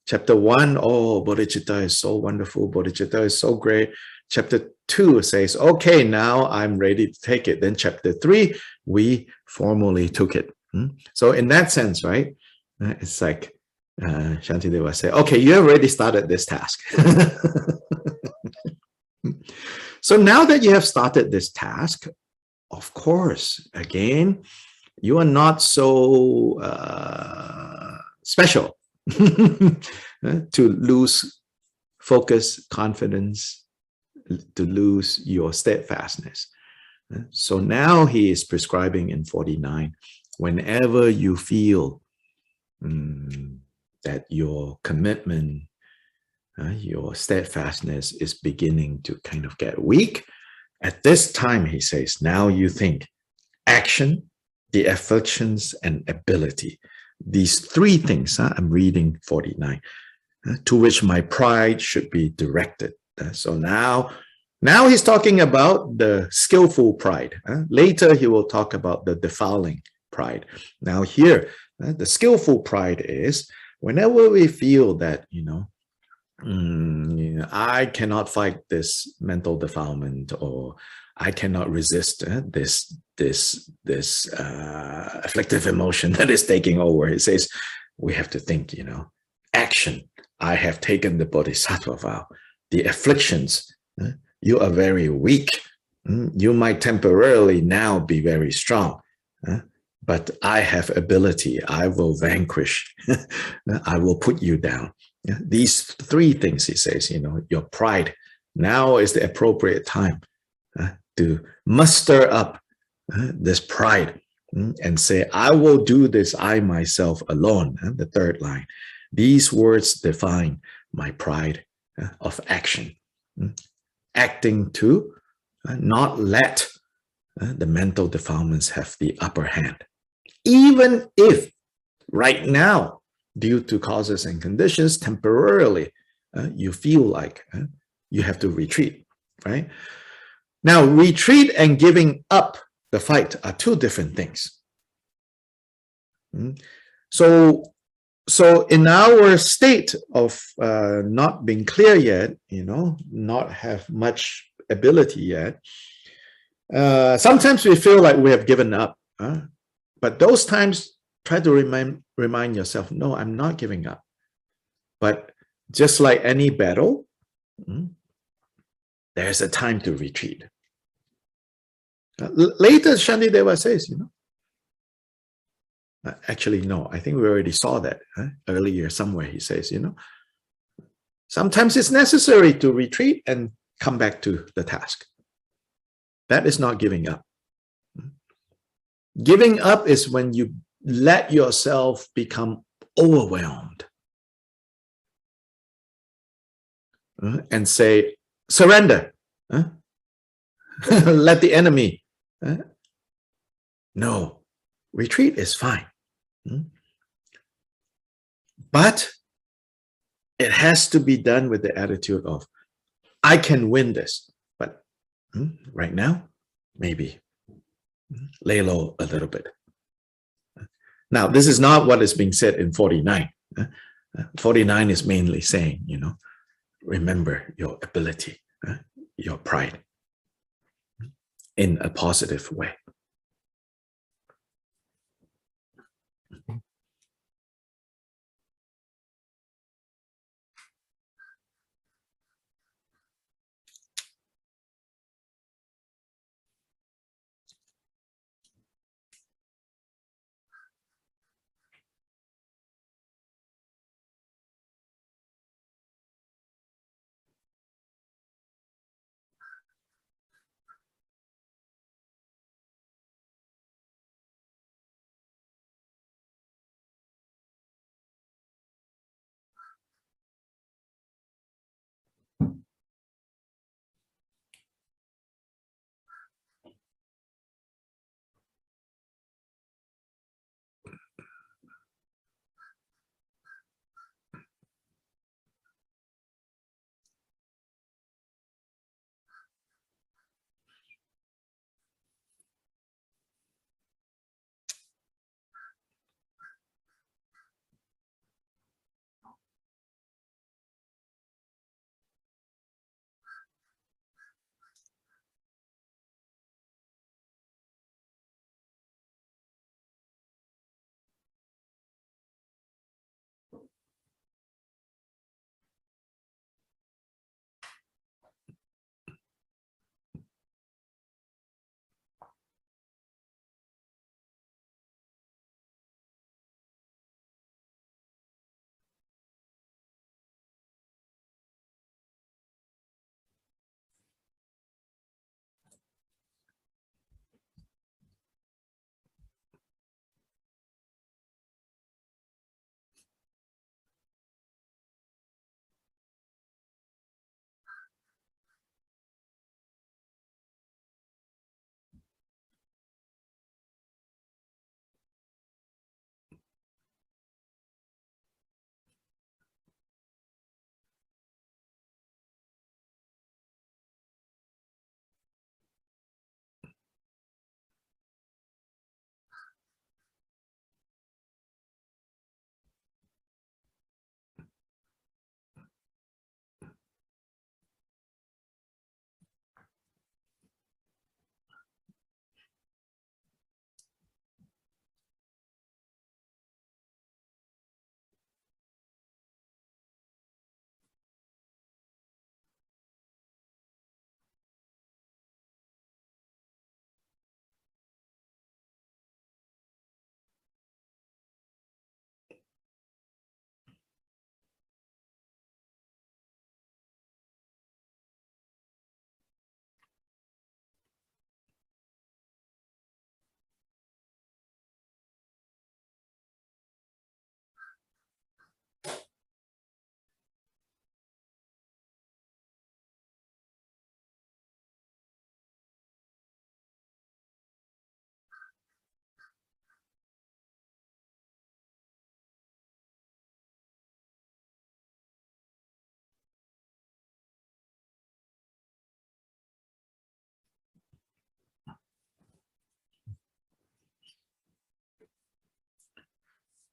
Speaker 4: Chapter 1, bodhicitta is so wonderful, bodhicitta is so great. Chapter 2 says, okay, now I'm ready to take it. Then chapter 3, we formally took it. So in that sense, right, it's like Shantideva said, okay, you have already started this task. So now that you have started this task, of course, again, you are not so special to lose focus, confidence, to lose your steadfastness. So now he is prescribing in 49, whenever you feel that your commitment, your steadfastness is beginning to kind of get weak, at this time, he says, now you think action, the afflictions, and ability. These three things, I'm reading 49, to which my pride should be directed. So now he's talking about the skillful pride. Later, he will talk about the defiling pride. Now here, the skillful pride is whenever we feel that, I cannot fight this mental defilement, or I cannot resist this afflictive emotion that is taking over. It says we have to think, action. I have taken the Bodhisattva vow. The afflictions, you are very weak. You might temporarily now be very strong, but I have ability. I will vanquish. I will put you down. These three things, he says, your pride. Now is the appropriate time to muster up this pride and say, I will do this, I myself alone. The third line. These words define my pride of action. Acting to not let the mental defilements have the upper hand. Even if right now, due to causes and conditions, temporarily, you feel like you have to retreat, right? Now, retreat and giving up the fight are two different things. Mm. So in our state of not being clear yet, not have much ability yet, sometimes we feel like we have given up. But those times, try to remind yourself, no, I'm not giving up. But just like any battle, there's a time to retreat. Later, Shantideva says, actually, no, I think we already saw that earlier somewhere. He says, sometimes it's necessary to retreat and come back to the task. That is not giving up. Giving up is when you let yourself become overwhelmed and say, surrender. Let the enemy. No, retreat is fine. But it has to be done with the attitude of, I can win this, but right now, maybe lay low a little bit. Now, this is not what is being said in 49. 49 is mainly saying, remember your ability, your pride in a positive way.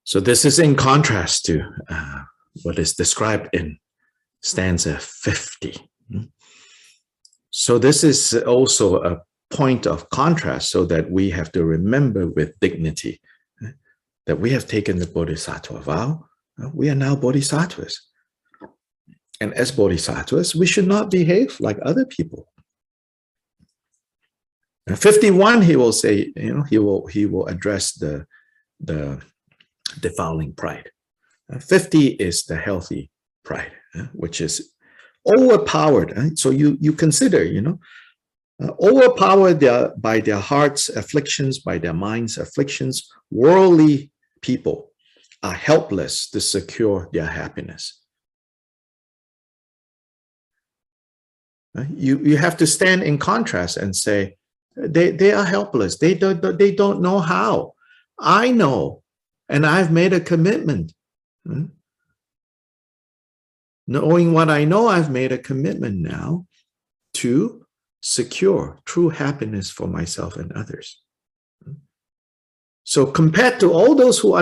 Speaker 4: So this is in contrast to what is described in stanza 50. So this is also a point of contrast, so that we have to remember with dignity that we have taken the Bodhisattva vow. We are now Bodhisattvas. And as Bodhisattvas, we should not behave like other people. 51, he will say, he will address the defiling pride. 50 is the healthy pride, which is overpowered. So you consider, overpowered by their heart's afflictions, by their mind's afflictions, worldly people are helpless to secure their happiness. You have to stand in contrast and say, they are helpless. They don't know how. I know, and I've made a commitment. Knowing what I know, I've made a commitment now to secure true happiness for myself and others. So compared to all those who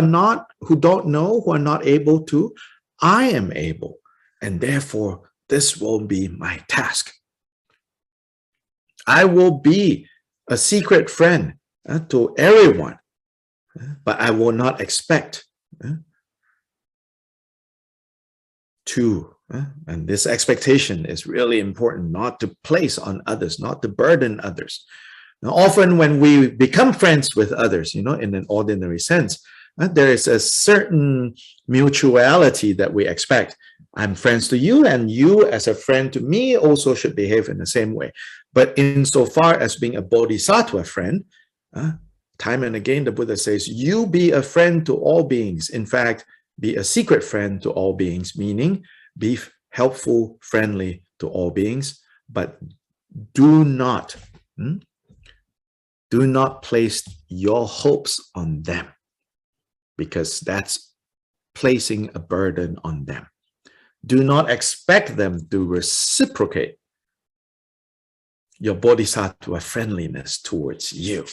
Speaker 4: don't know, who are not able to, I am able, and therefore this will be my task. I will be a secret friend to everyone, but I will not expect to, and this expectation is really important, not to place on others, not to burden others. Now, often when we become friends with others, in an ordinary sense, there is a certain mutuality that we expect. I'm friends to you, and you as a friend to me also should behave in the same way. But insofar as being a bodhisattva friend, time and again the Buddha says, you be a friend to all beings. In fact, be a secret friend to all beings, meaning be helpful, friendly to all beings, but do not place your hopes on them, because that's placing a burden on them. Do not expect them to reciprocate your bodhisattva friendliness towards you.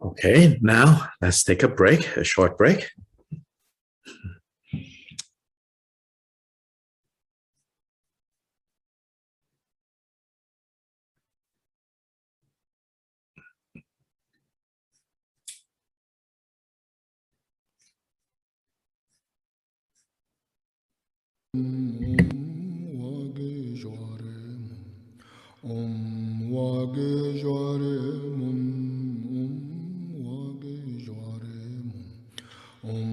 Speaker 4: Okay, now let's take a short break.
Speaker 5: Om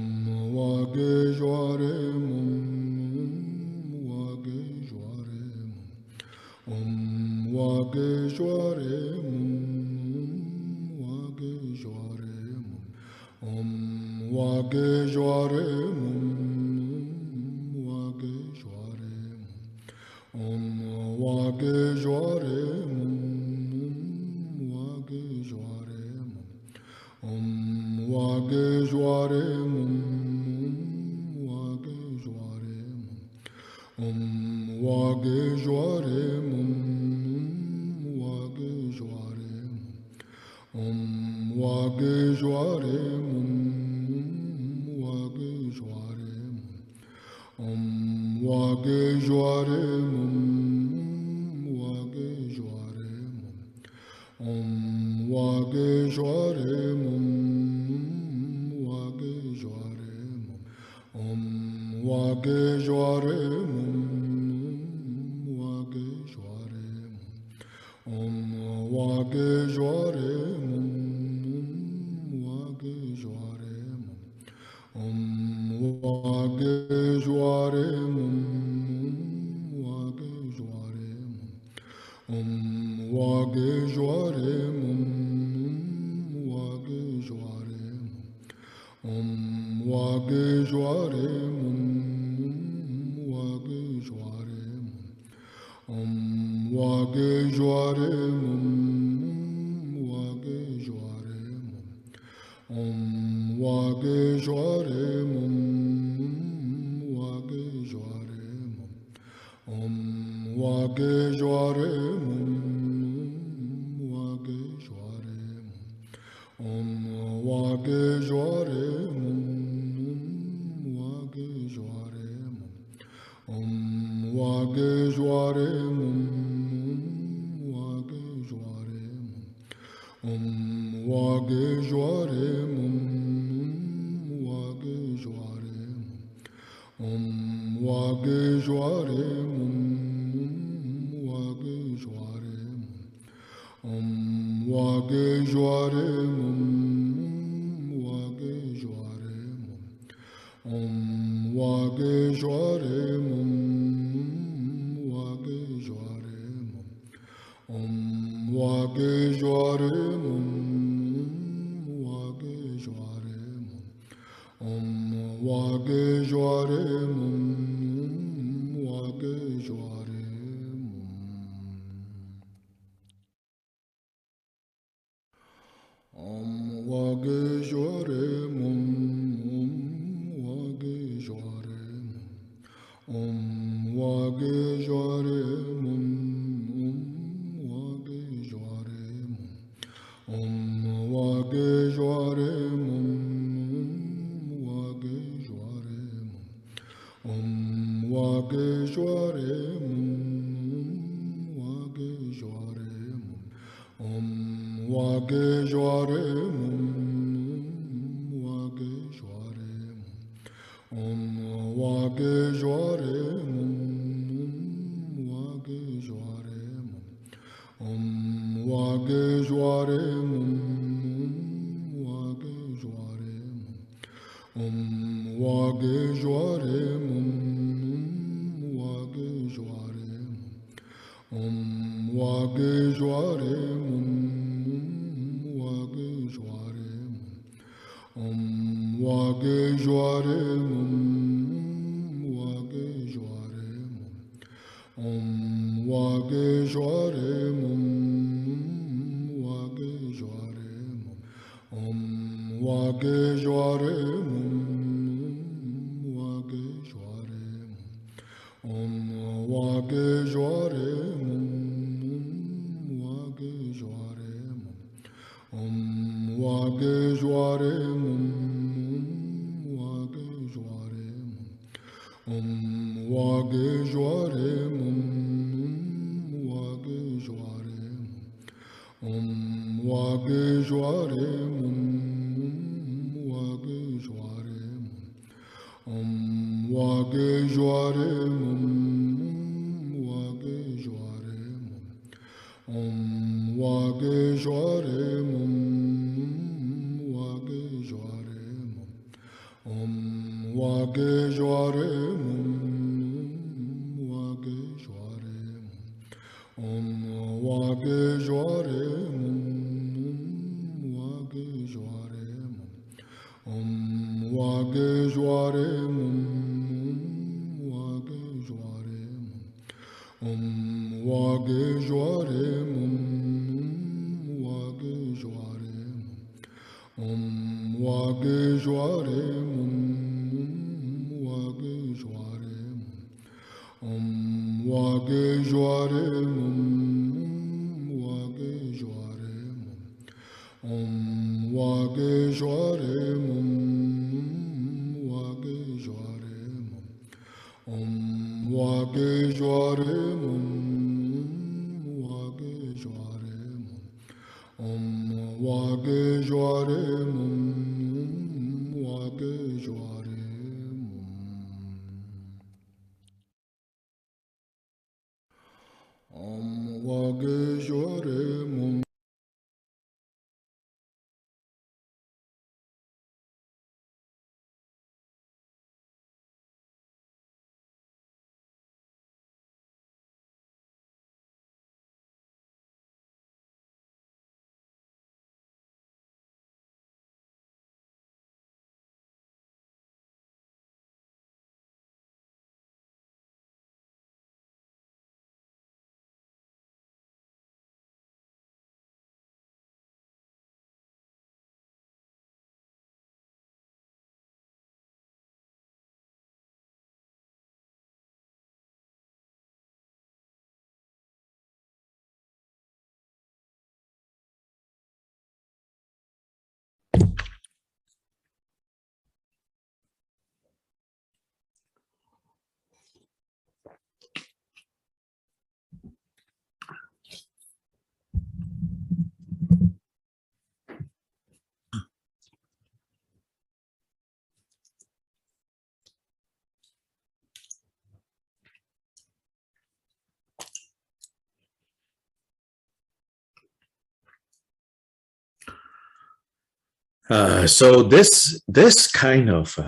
Speaker 4: So this kind of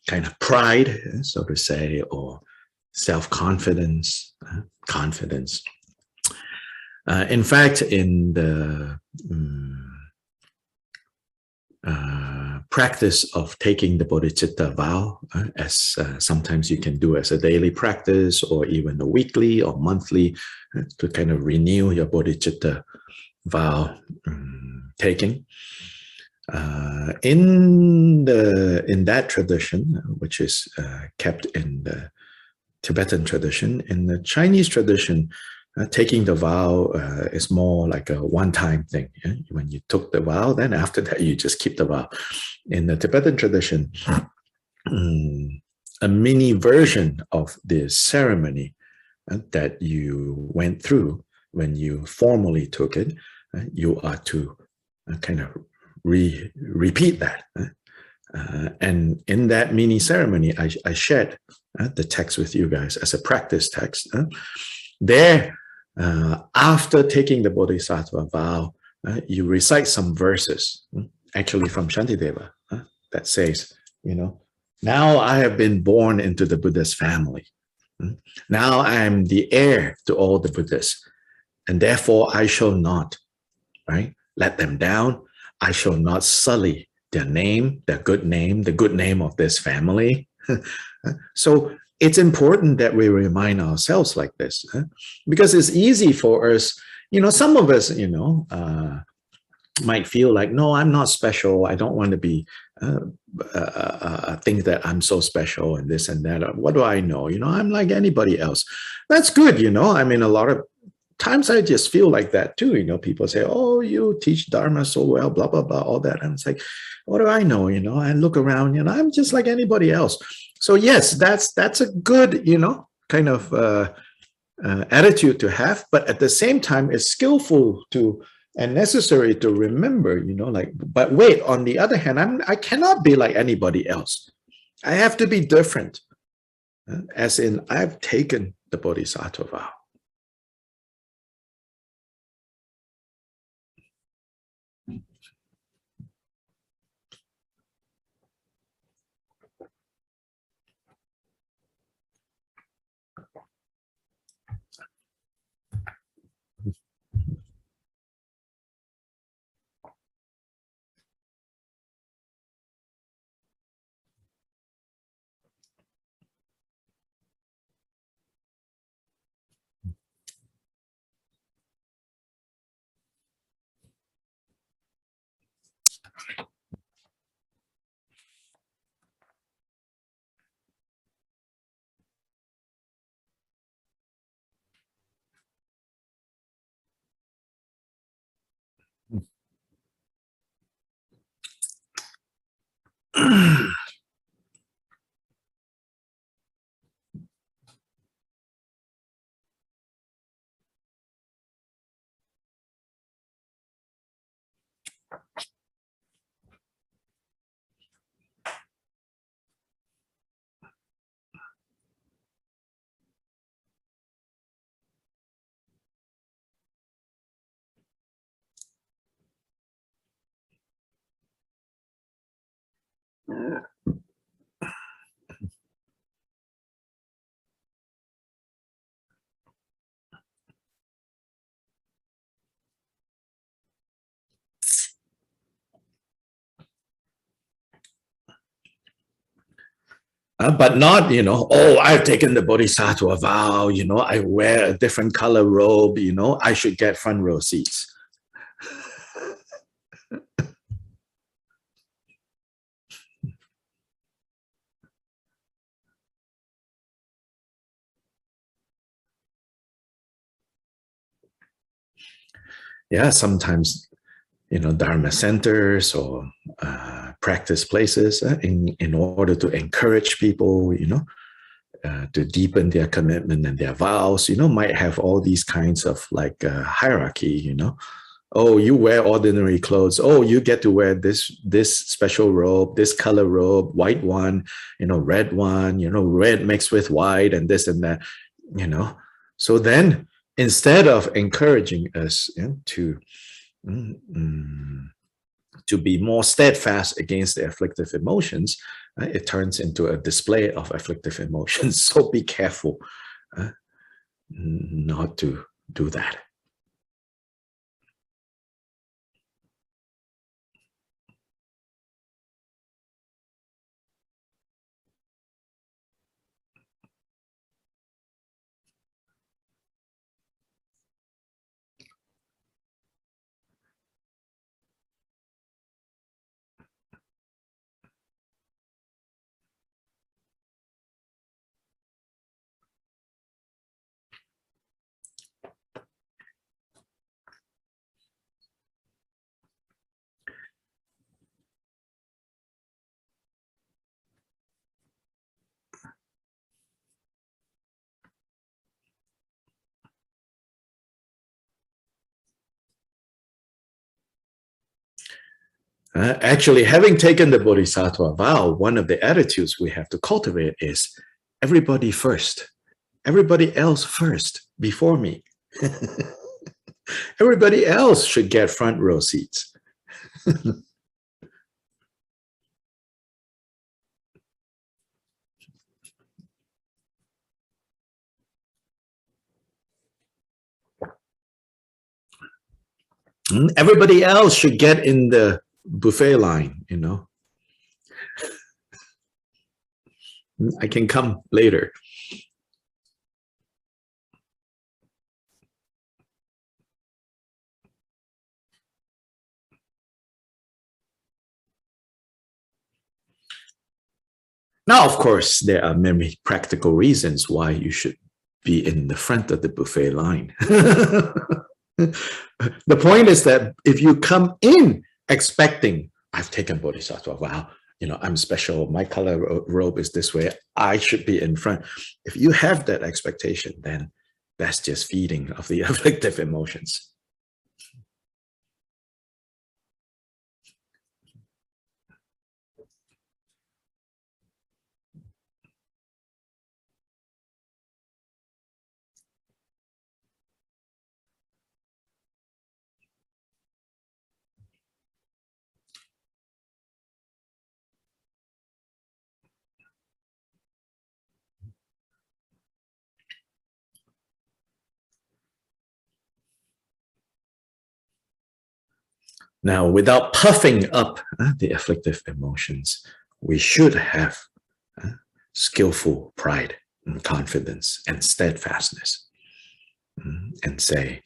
Speaker 4: kind of pride, so to say, or self-confidence, confidence. In fact, in the practice of taking the bodhicitta vow, as sometimes you can do as a daily practice, or even a weekly or monthly, to kind of renew your bodhicitta vow taking. In that tradition, which is kept in the Tibetan tradition, in the Chinese tradition, taking the vow is more like a one-time thing. Yeah? When you took the vow, then after that you just keep the vow. In the Tibetan tradition, a mini version of the ceremony that you went through when you formally took it, you are to kind of repeat that. And in that mini ceremony, I shared the text with you guys as a practice text. There, after taking the Bodhisattva vow, you recite some verses, actually from Shantideva, that says, you know, now I have been born into the Buddha's family. Now I am the heir to all the Buddhas, and therefore I shall not, right, let them down. I shall not sully their name, their good name, the good name of this family. So it's important that we remind ourselves like this, because it's easy for us, you know, some of us, you know, might feel like, no, I'm not special. I don't want to be, think that I'm so special and this and that. What do I know? You know, I'm like anybody else. That's good, you know. I mean, a lot of times I just feel like that too. You know, people say, oh, you teach Dharma so well, blah, blah, blah, all that. And it's like, what do I know? You know, I look around, you know, I'm just like anybody else. So yes, that's a good, you know, kind of attitude to have. But at the same time, it's skillful to and necessary to remember, you know, like, but wait, on the other hand, I cannot be like anybody else. I have to be different. As in, I've taken the Bodhisattva vow. But not, oh, I've taken the Bodhisattva vow, I wear a different color robe, I should get front row seats. Yeah, sometimes, Dharma centers or practice places in order to encourage people, to deepen their commitment and their vows, might have all these kinds of like hierarchy, Oh, you wear ordinary clothes. Oh, you get to wear this special robe, this color robe, white one, red one, red mixed with white and this and that, So then instead of encouraging us to be more steadfast against the afflictive emotions, it turns into a display of afflictive emotions. So be careful not to do that. Actually, having taken the Bodhisattva vow, one of the attitudes we have to cultivate is everybody first, everybody else first before me. Everybody else should get front row seats. Everybody else should get in the buffet line, I can come later. Now, of course, there are many practical reasons why you should be in the front of the buffet line. The point is that if you come in expecting, I've taken Bodhisattva vow, I'm special, my color robe is this way, I should be in front. If you have that expectation, then that's just feeding of the afflictive emotions. Now, without puffing up the afflictive emotions, we should have skillful pride and confidence and steadfastness and say,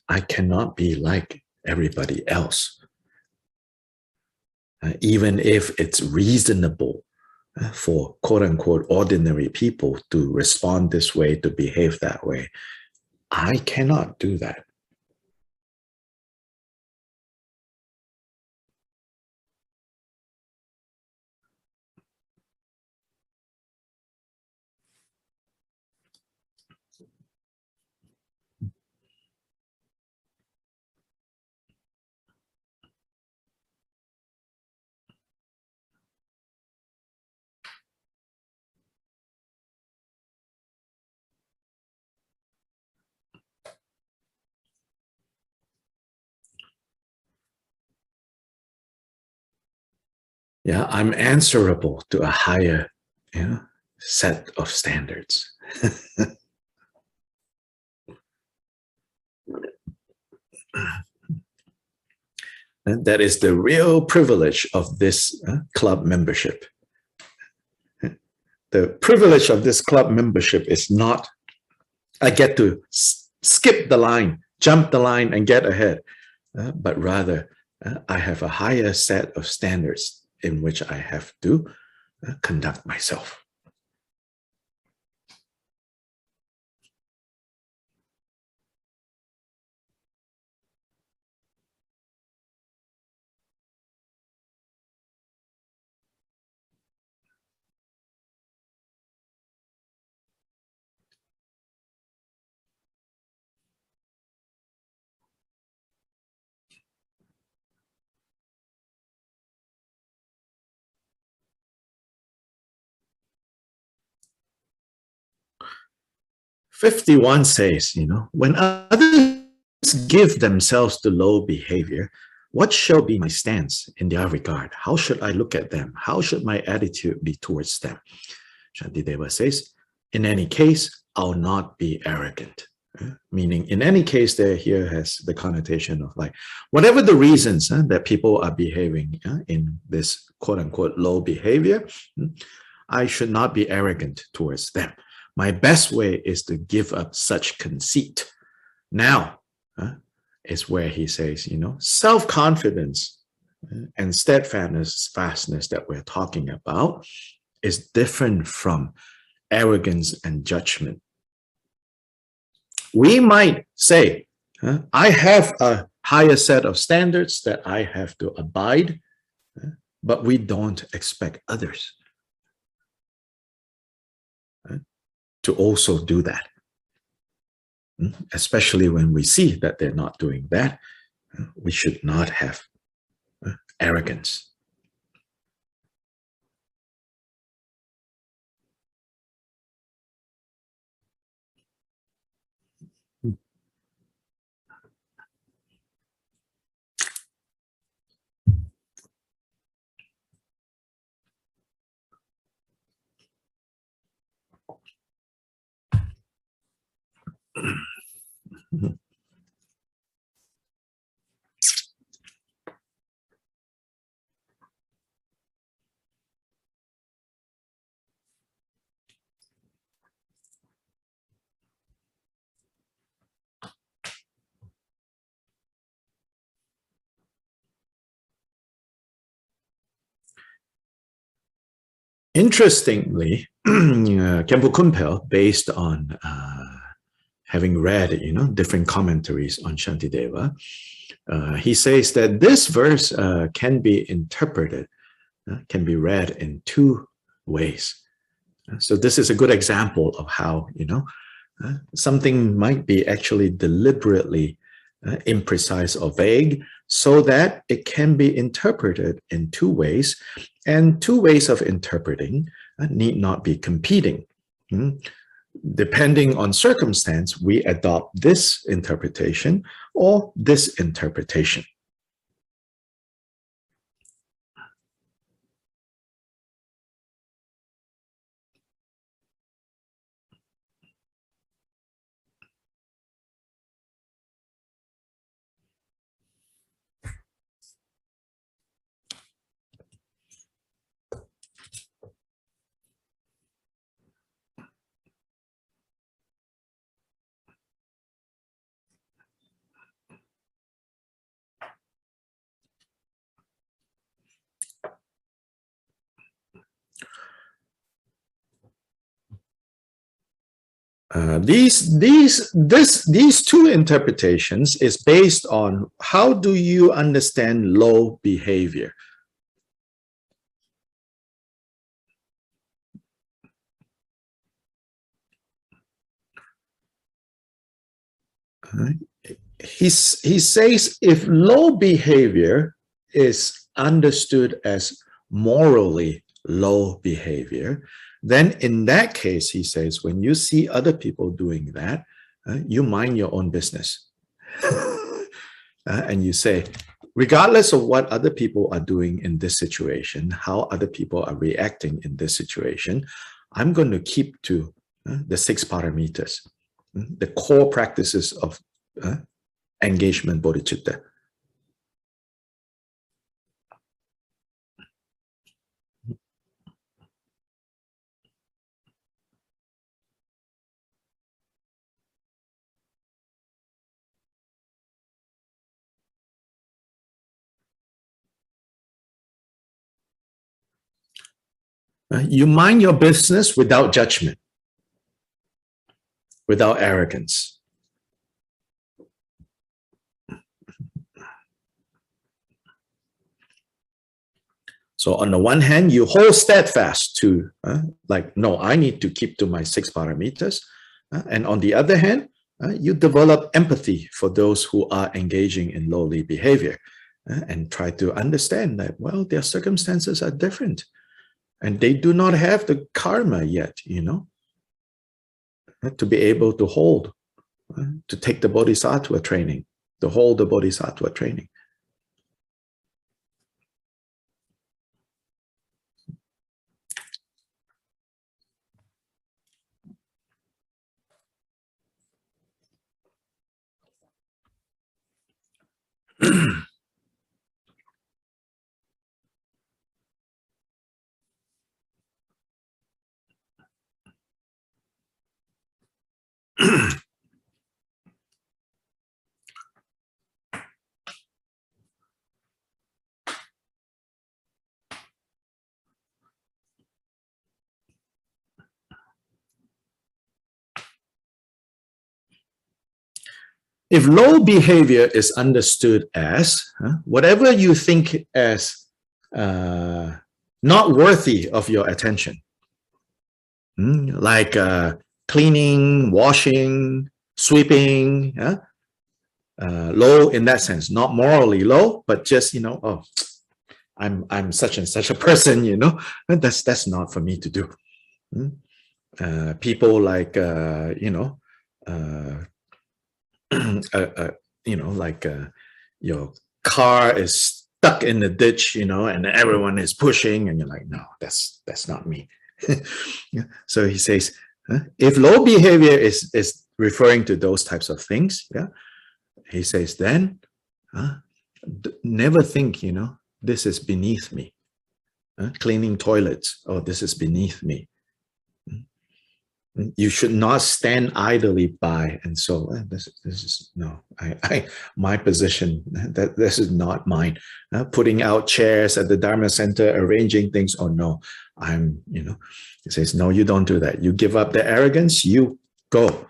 Speaker 4: I cannot be like everybody else. Even if it's reasonable for quote unquote ordinary people to respond this way, to behave that way, I cannot do that. Yeah, I'm answerable to a higher, set of standards. And that is the real privilege of this club membership. The privilege of this club membership is not, I get to skip the line, jump the line and get ahead, but rather I have a higher set of standards in which I have to conduct myself. "51 says, when others give themselves to low behavior, what shall be my stance in their regard? How should I look at them? How should my attitude be towards them?" Shantideva says, in any case, I'll not be arrogant. Meaning, in any case, there here has the connotation of like, whatever the reasons that people are behaving in this quote-unquote low behavior, I should not be arrogant towards them. My best way is to give up such conceit. Now is where he says, self-confidence and steadfastness that we're talking about is different from arrogance and judgment. We might say, I have a higher set of standards that I have to abide, but we don't expect others to also do that. Especially when we see that they're not doing that, we should not have arrogance. Interestingly, Khenpo Kumpel, based on having read, different commentaries on Shantideva, he says that this verse can be interpreted, can be read in two ways. So this is a good example of how, something might be actually deliberately imprecise or vague, so that it can be interpreted in two ways, and two ways of interpreting need not be competing. Depending on circumstance, we adopt this interpretation or this interpretation. These two interpretations is based on how do you understand low behavior. He says if low behavior is understood as morally low behavior, then in that case, he says, when you see other people doing that, you mind your own business. And you say, regardless of what other people are doing in this situation, how other people are reacting in this situation, I'm going to keep to the 6 parameters, the core practices of engagement bodhicitta. You mind your business without judgment, without arrogance. So on the one hand, you hold steadfast to, like, no, I need to keep to my 6 parameters. And on the other hand, you develop empathy for those who are engaging in lowly behavior and try to understand that, well, their circumstances are different. And they do not have the karma yet, you know, to be able to hold, to take the Bodhisattva training, to hold the Bodhisattva training. If low behavior is understood as whatever you think as not worthy of your attention, like cleaning, washing, sweeping, low in that sense, not morally low, but just, you know, oh, I'm such and such a person, you know, that's not for me to do. People like you know, you know, like your car is stuck in the ditch, you know, and everyone is pushing, and you're like, no, that's not me. Yeah. So he says, if low behavior is referring to those types of things, yeah, he says, then never think, you know, this is beneath me. Cleaning toilets, oh, this is beneath me. You should not stand idly by, and so this is no, my position, that this is not mine. Putting out chairs at the Dharma center, arranging things, oh no, I'm, you know, he says, no, you don't do that. You give up the arrogance, you go.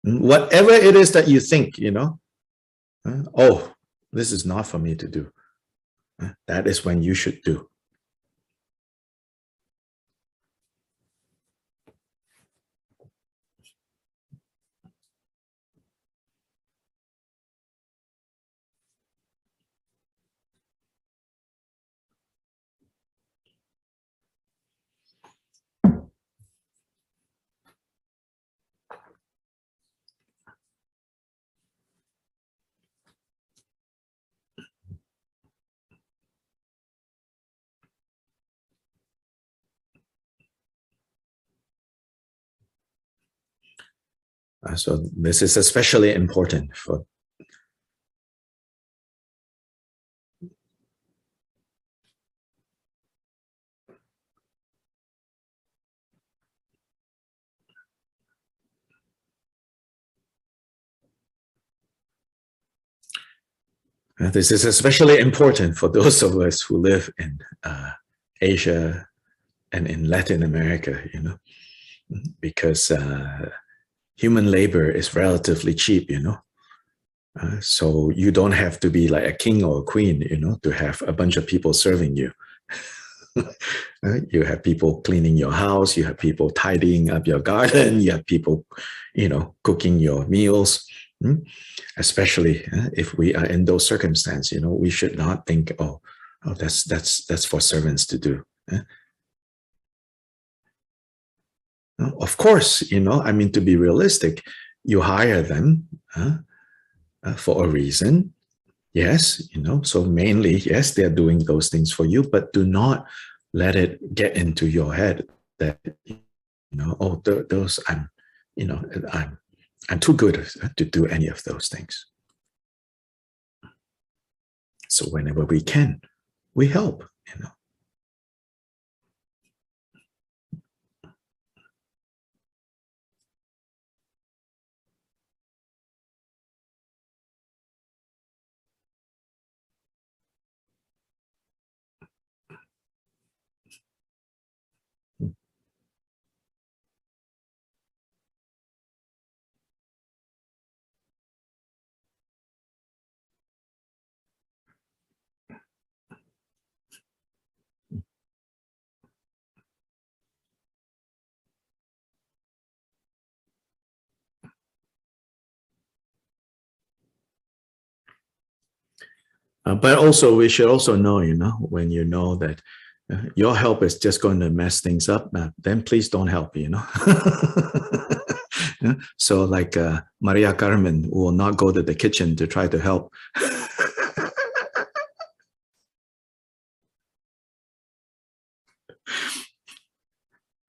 Speaker 4: Whatever it is that you think, you know, oh, this is not for me to do. That is when you should do. So this is especially important for this is especially important for those of us who live in Asia and in Latin America, you know, because human labor is relatively cheap, you know. So you don't have to be like a king or a queen, you know, to have a bunch of people serving you. You have people cleaning your house, you have people tidying up your garden, you have people, you know, cooking your meals. Especially if we are in those circumstances, you know, we should not think, oh, that's for servants to do. Of course, you know, I mean, to be realistic, you hire them for a reason, Yes, so mainly, yes, they're doing those things for you, but do not let it get into your head that, oh, those, I'm too good to do any of those things. So whenever we can, we help, But also, we should also know, when you know that your help is just going to mess things up, then please don't help, Yeah? So like Maria Carmen will not go to the kitchen to try to help.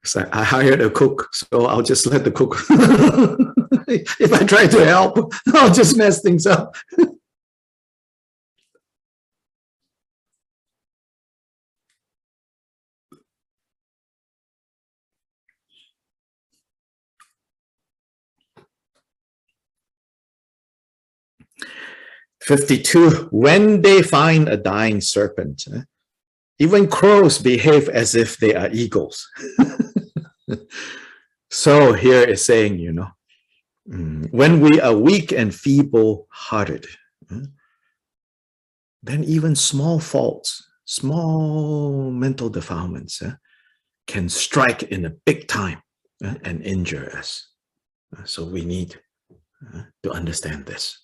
Speaker 4: It's like, I hired a cook, so I'll just let the cook. If I try to help, I'll just mess things up. "52, when they find a dying serpent, even crows behave as if they are eagles." So here is saying, when we are weak and feeble-hearted, then even small faults, small mental defilements can strike in a big time and injure us. So we need to understand this.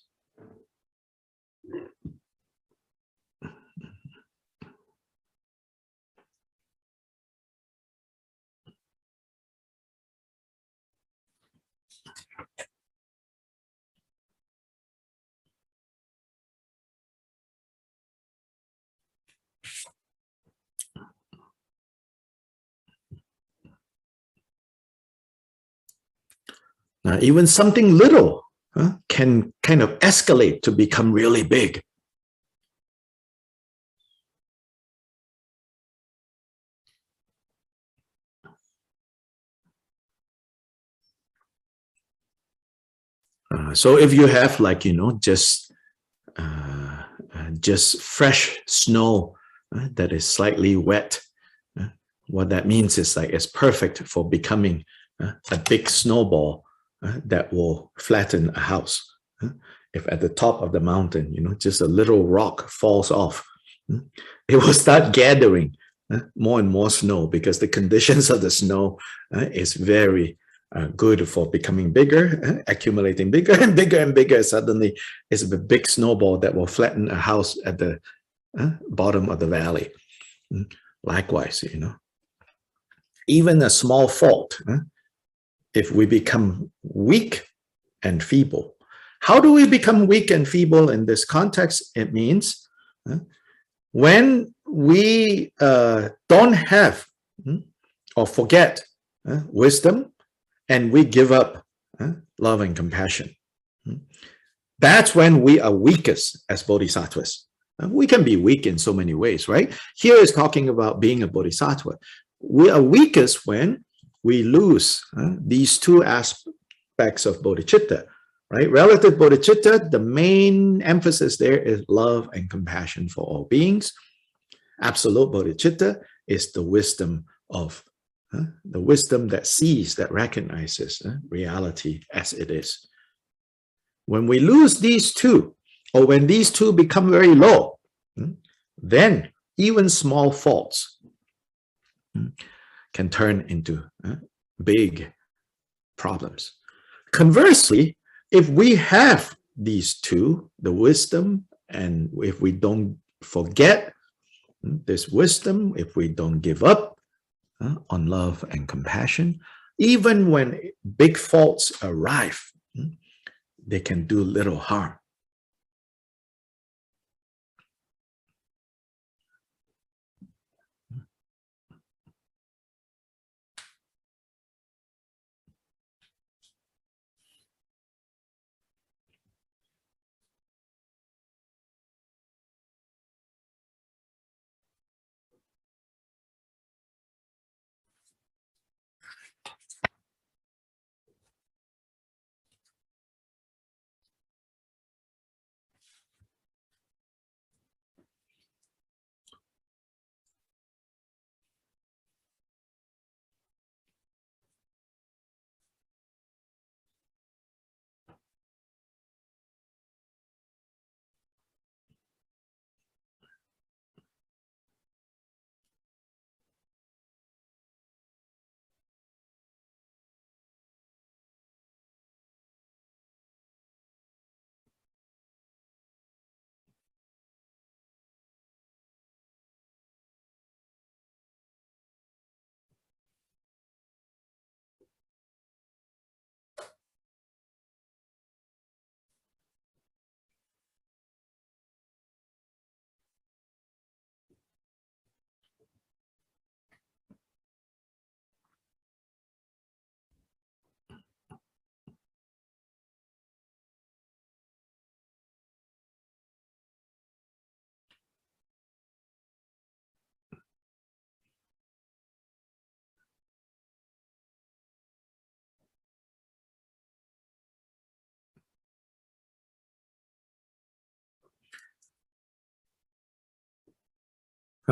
Speaker 4: Now, even something little can kind of escalate to become really big. So if you have like, just fresh snow that is slightly wet, what that means is like it's perfect for becoming a big snowball that will flatten a house. If at the top of the mountain, just a little rock falls off, it will start gathering more and more snow because the conditions of the snow is very good for becoming bigger, accumulating bigger and bigger and bigger. Suddenly, it's a big snowball that will flatten a house at the bottom of the valley. Likewise, even a small fault, if we become weak and feeble. How do we become weak and feeble in this context? It means when we don't have or forget wisdom, and we give up love and compassion. That's when we are weakest as bodhisattvas. We can be weak in so many ways, right? Here is talking about being a bodhisattva. We are weakest when we lose these two aspects of bodhicitta, right? Relative bodhicitta, the main emphasis there is love and compassion for all beings. Absolute bodhicitta is the wisdom of the wisdom that sees, that recognizes reality as it is. When we lose these two, or when these two become very low, then even small faults can turn into big problems. Conversely, if we have these two, the wisdom, and if we don't forget this wisdom, if we don't give up on love and compassion, even when big faults arrive, they can do little harm.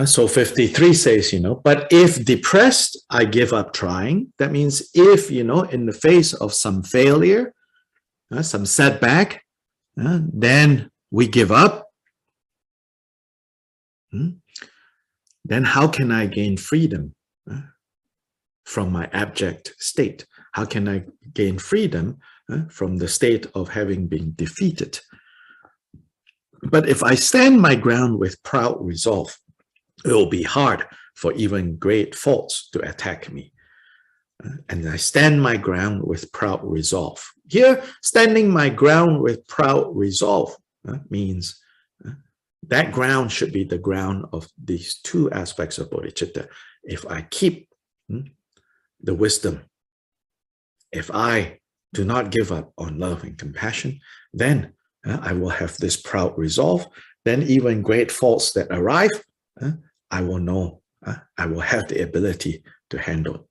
Speaker 4: So 53 says, but if depressed, I give up trying. That means if, in the face of some failure, some setback, then we give up. Then how can I gain freedom from my abject state? How can I gain freedom from the state of having been defeated? But if I stand my ground with proud resolve, it will be hard for even great faults to attack me. And I stand my ground with proud resolve. Here, standing my ground with proud resolve means that ground should be the ground of these two aspects of bodhicitta. If I keep the wisdom, if I do not give up on love and compassion, then I will have this proud resolve. Then even great faults that arrive, I will know, I will have the ability to handle.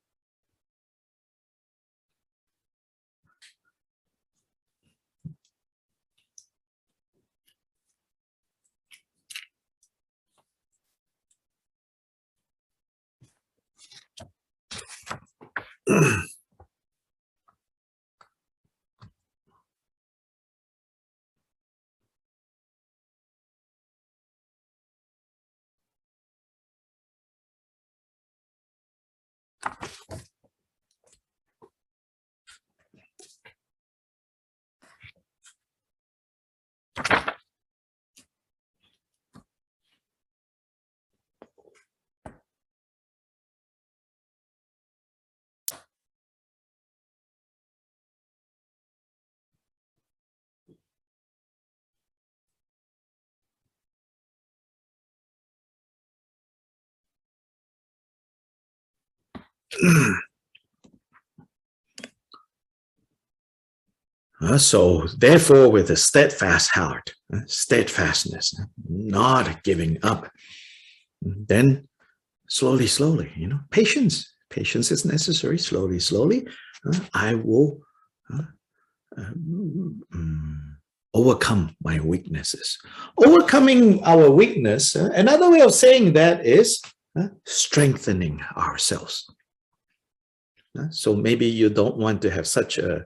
Speaker 4: So therefore, with a steadfast heart, steadfastness, not giving up, then slowly, patience is necessary. Slowly, I will overcome my weaknesses. Overcoming our weakness, another way of saying that is strengthening ourselves. So maybe you don't want to have such a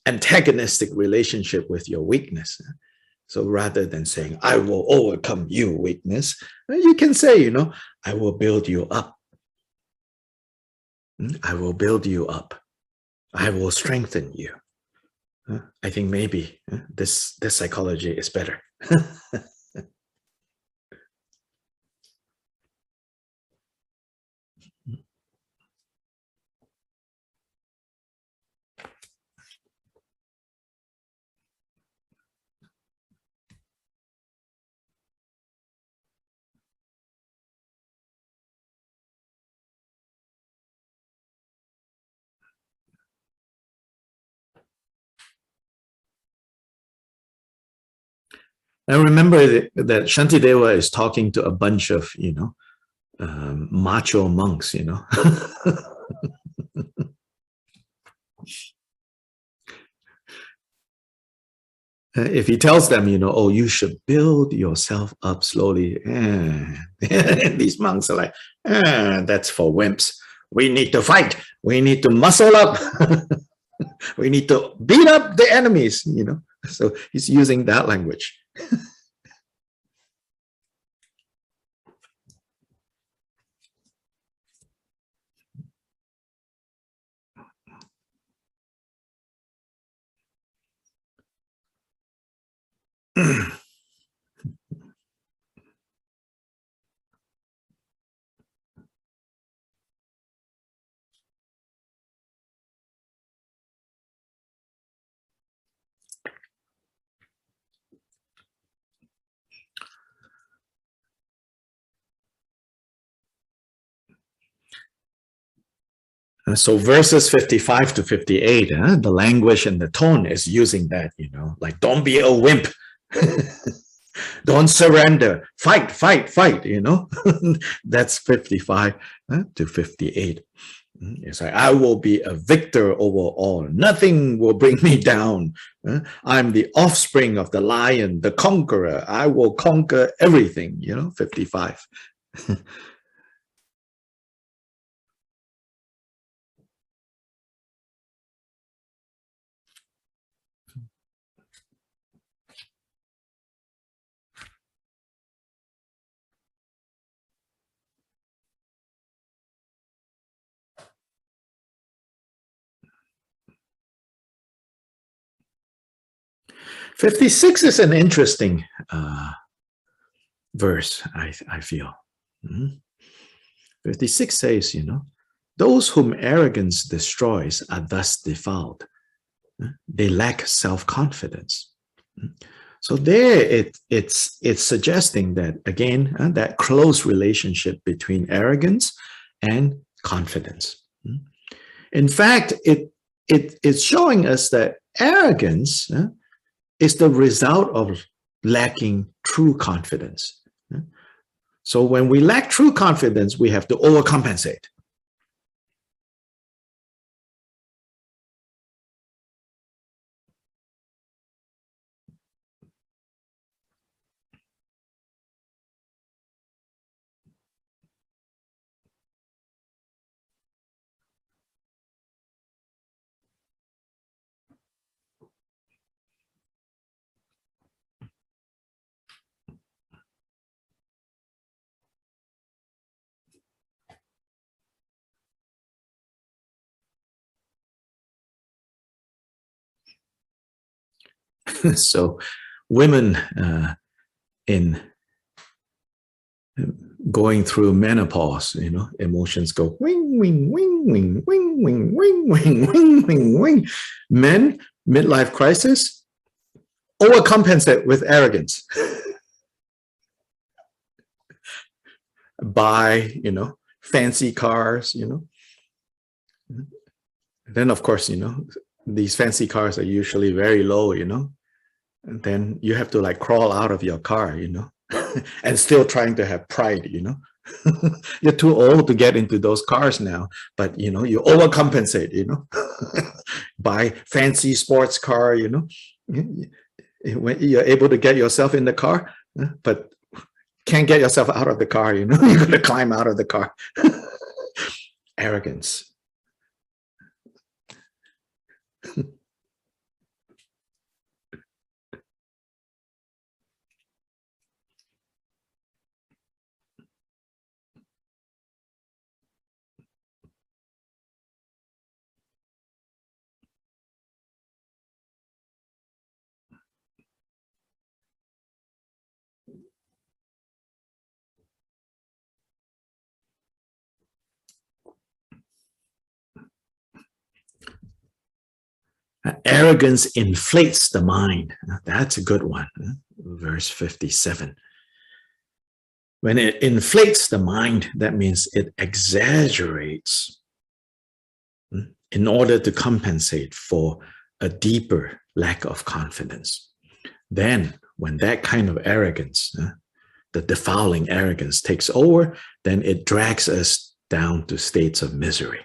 Speaker 4: antagonistic relationship with your weakness. So rather than saying, I will overcome you, weakness, you can say, I will build you up. I will build you up. I will strengthen you. I think maybe this psychology is better. I remember that Shantideva is talking to a bunch of, macho monks, If he tells them, oh, you should build yourself up slowly. These monks are like, that's for wimps. We need to fight. We need to muscle up. We need to beat up the enemies, So he's using that language. So verses 55 to 58, the language and the tone is using that, like don't be a wimp. Don't surrender. Fight, That's 55 to 58. It's like, I will be a victor over all. Nothing will bring me down. I'm the offspring of the lion, the conqueror. I will conquer everything, 55. 56 is an interesting verse, I feel. 56 says, those whom arrogance destroys are thus defiled. They lack self-confidence. So there it's suggesting that, again, that close relationship between arrogance and confidence. In fact, it's showing us that arrogance is the result of lacking true confidence. So when we lack true confidence, we have to overcompensate. So women in going through menopause, emotions go wing, wing, wing, wing, wing, wing, wing, wing, wing, wing, wing. Men, midlife crisis, overcompensate with arrogance. Buy, fancy cars, Then, of course, these fancy cars are usually very low, and then you have to like crawl out of your car, and still trying to have pride, You're too old to get into those cars now, but, you overcompensate, buy fancy sports car, when you're able to get yourself in the car, but can't get yourself out of the car, you're going to climb out of the car. Arrogance. Arrogance inflates the mind. That's a good one. Verse 57. When it inflates the mind, that means it exaggerates in order to compensate for a deeper lack of confidence. Then, when that kind of arrogance, the defiling arrogance takes over, then it drags us down to states of misery.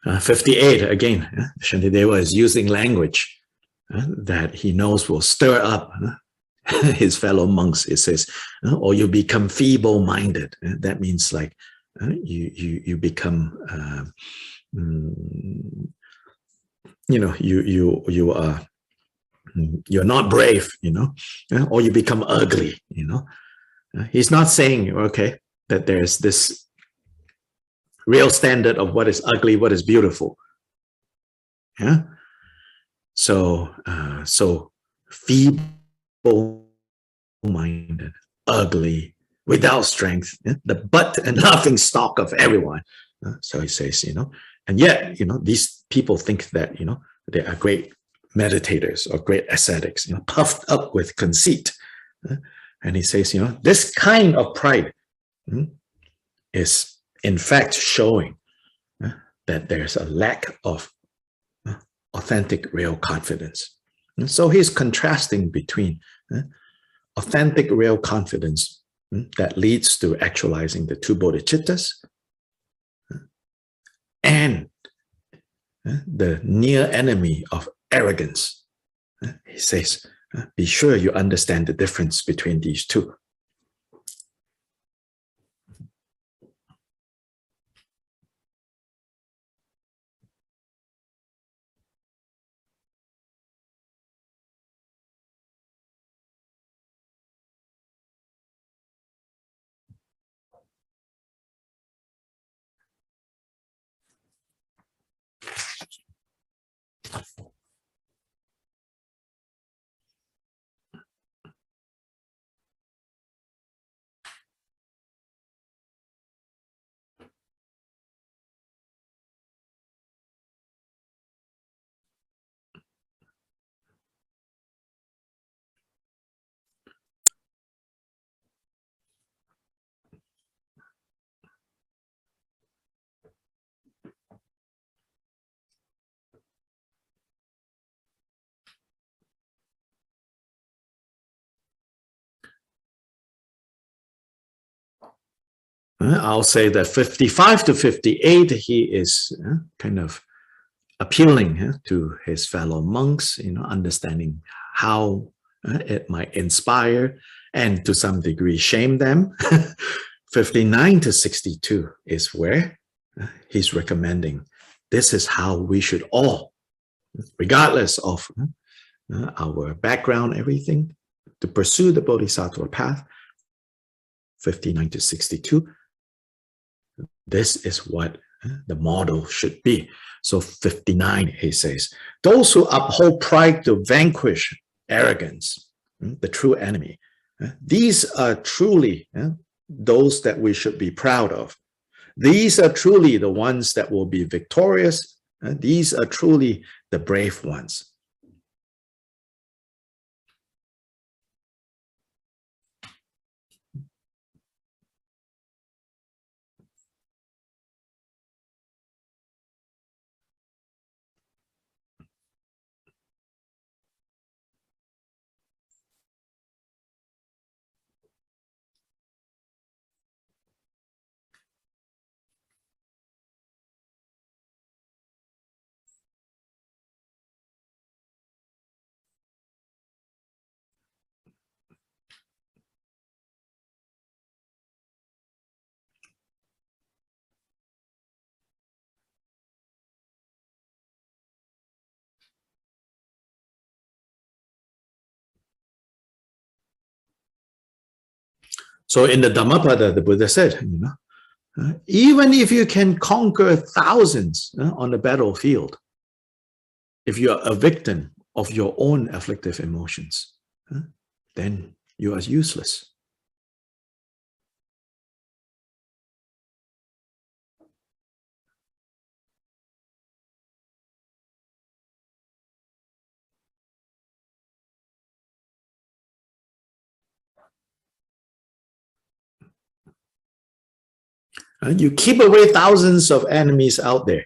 Speaker 4: Uh, 58, again, Shantideva is using language that he knows will stir up his fellow monks. It says, or you become feeble-minded. That means like you become, you're not brave, or you become ugly, He's not saying, okay, that there's this real standard of what is ugly, what is beautiful. Yeah. So feeble-minded, ugly, without strength, the butt and laughing stock of everyone. So he says, and yet, these people think that, they are great meditators or great ascetics, puffed up with conceit. And he says, this kind of pride is in fact showing that there's a lack of authentic real confidence. And so he's contrasting between authentic real confidence that leads to actualizing the two bodhicittas and the near enemy of arrogance. He says, be sure you understand the difference between these two. I'll say that 55 to 58, he is kind of appealing to his fellow monks, understanding how it might inspire and to some degree shame them. 59 to 62 is where he's recommending this is how we should all, regardless of our background, everything, to pursue the Bodhisattva path. 59 to 62. This is what the model should be. So 59, he says, those who uphold pride to vanquish arrogance, the true enemy, these are truly those that we should be proud of. These are truly the ones that will be victorious. These are truly the brave ones. So in the Dhammapada, the Buddha said, even if you can conquer thousands on the battlefield, if you are a victim of your own afflictive emotions, then you are useless. You keep away thousands of enemies out there,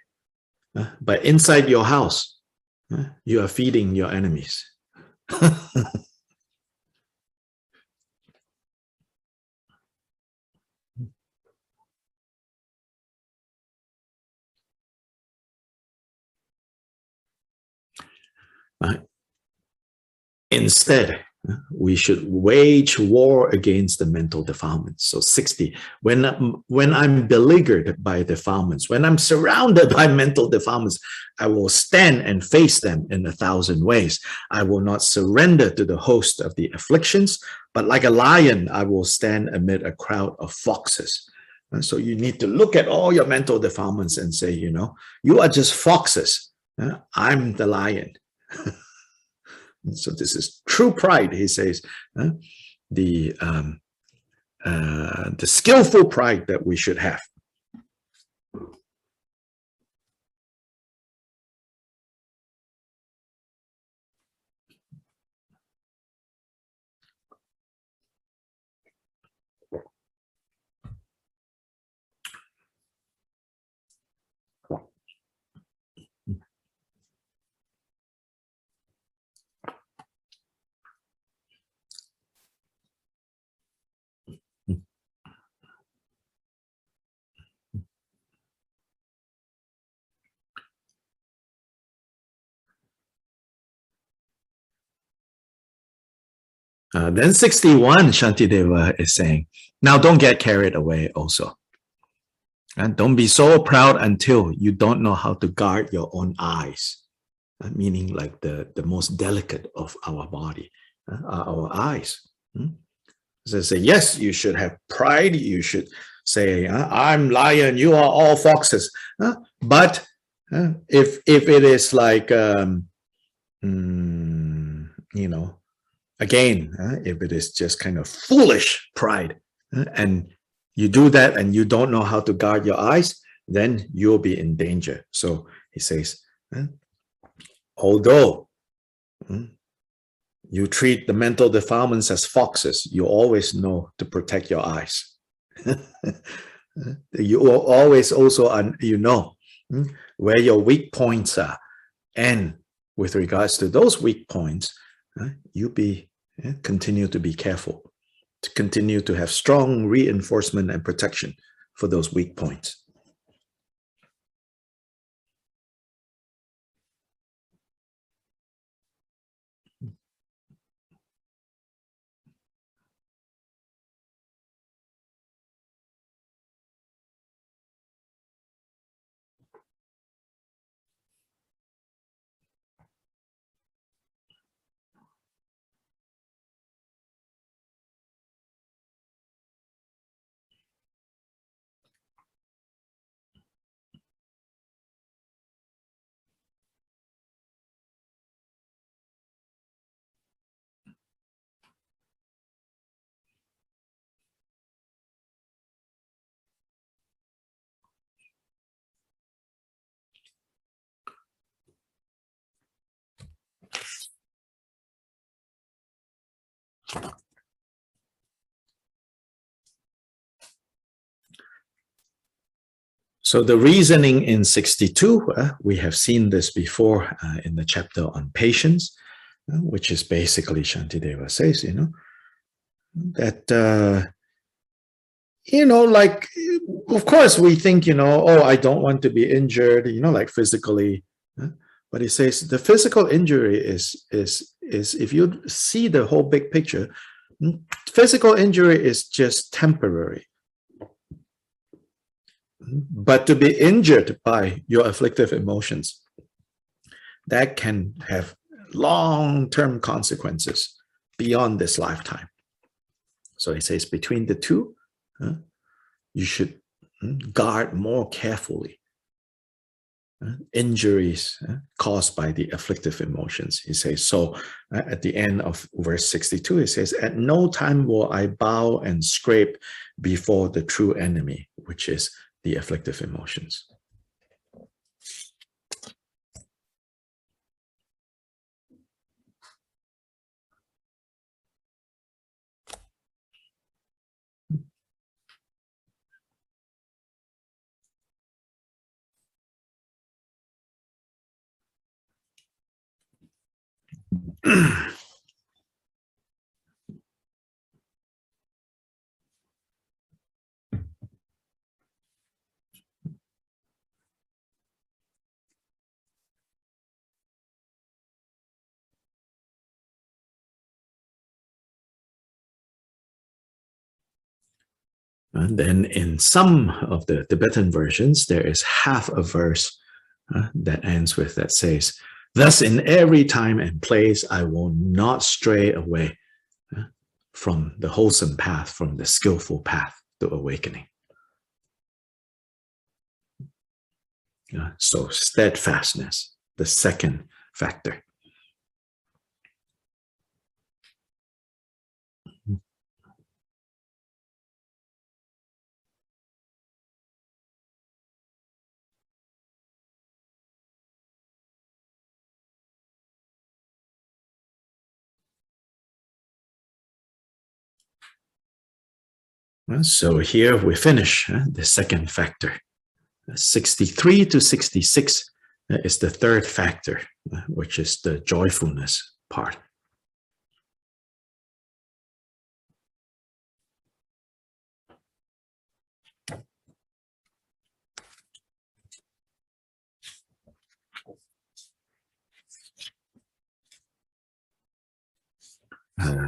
Speaker 4: but inside your house, you are feeding your enemies. Instead, we should wage war against the mental defilements. So 60, when I'm beleaguered by defilements, when I'm surrounded by mental defilements, I will stand and face them in 1,000 ways. I will not surrender to the host of the afflictions, but like a lion, I will stand amid a crowd of foxes. And so you need to look at all your mental defilements and say, you are just foxes. I'm the lion. So this is true pride, he says, the skillful pride that we should have. Then 61, Shantideva is saying, now don't get carried away also. And don't be so proud until you don't know how to guard your own eyes. Meaning like the most delicate of our body, are our eyes. So say, yes, you should have pride. You should say, I'm lion, you are all foxes. But if it is like, again, if it is just kind of foolish pride, and you do that and you don't know how to guard your eyes, then you'll be in danger. So he says, although you treat the mental defilements as foxes, you always know to protect your eyes. You will always also, where your weak points are. And with regards to those weak points, you continue to be careful, to continue to have strong reinforcement and protection for those weak points. So the reasoning in 62, we have seen this before in the chapter on patience, which is basically Shantideva says, that, like, of course we think, oh, I don't want to be injured, like physically. But he says the physical injury is if you see the whole big picture, physical injury is just temporary. But to be injured by your afflictive emotions, that can have long-term consequences beyond this lifetime. So he says between the two, you should guard more carefully injuries caused by the afflictive emotions. He says, so at the end of verse 62, he says, at no time will I bow and scrape before the true enemy, which is the afflictive emotions. And then in some of the Tibetan versions, there is half a verse that ends with that says, thus in every time and place, I will not stray away from the wholesome path, from the skillful path to awakening. So steadfastness, the second factor. So here we finish the second factor. 63 to 66 is the third factor, which is the joyfulness part.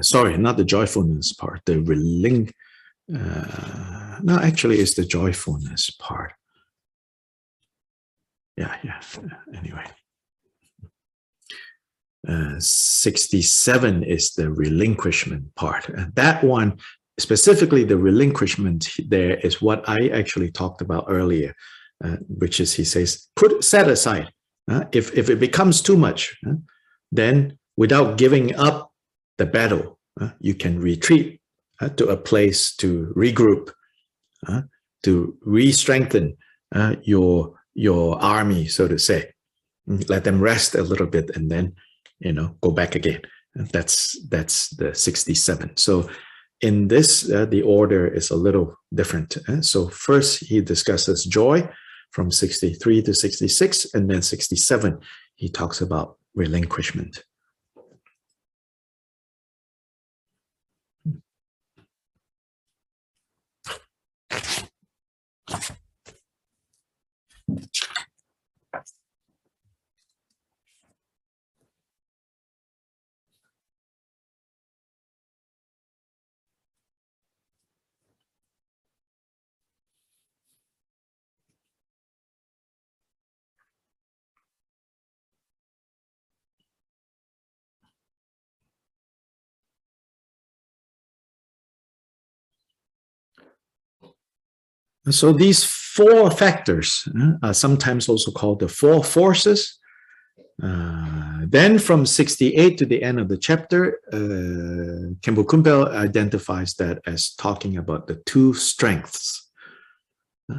Speaker 4: sorry, not the joyfulness part, the no, actually it's the joyfulness part. Yeah, anyway. 67 is the relinquishment part. And that one, specifically the relinquishment there is what I actually talked about earlier, which is, he says, set aside. If it becomes too much, then without giving up the battle, you can retreat to a place to regroup, to re-strengthen your army, so to say. Let them rest a little bit and then, go back again. That's the 67. So in this, the order is a little different. So first he discusses joy from 63 to 66, and then 67, he talks about relinquishment. So these four factors are sometimes also called the four forces. Then from 68 to the end of the chapter, Khenpo Kumpel identifies that as talking about the two strengths.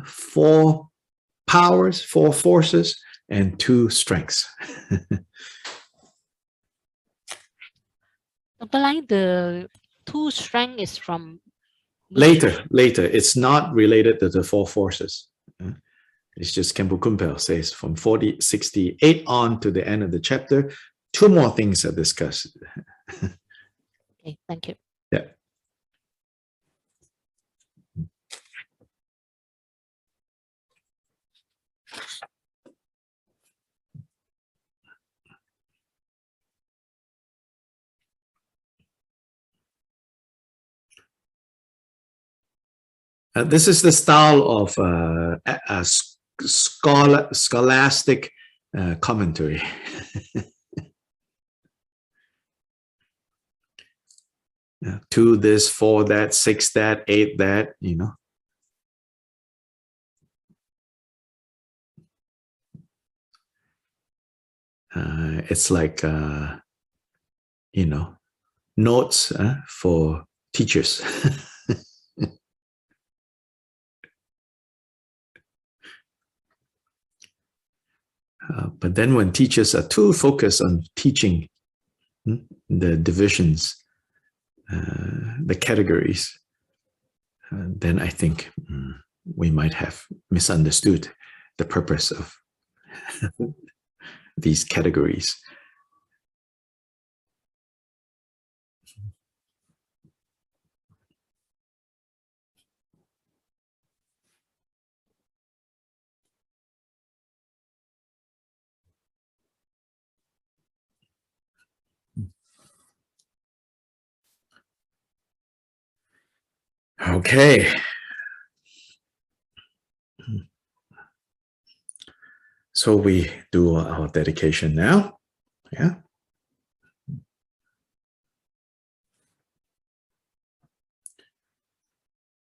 Speaker 4: Four powers, four forces, and two strengths.
Speaker 2: Dr. Lai, the two strength is from
Speaker 4: Later. It's not related to the four forces. It's just Khenpo Kumpel says from 68 on to the end of the chapter, two more things are discussed.
Speaker 2: Okay, thank you.
Speaker 4: Yeah. This is the style of a scholastic commentary. Two this, four that, six that, eight that, it's like, notes for teachers. But then when teachers are too focused on teaching the divisions, the categories, then I think we might have misunderstood the purpose of these categories. Okay. So we do our dedication now. Yeah.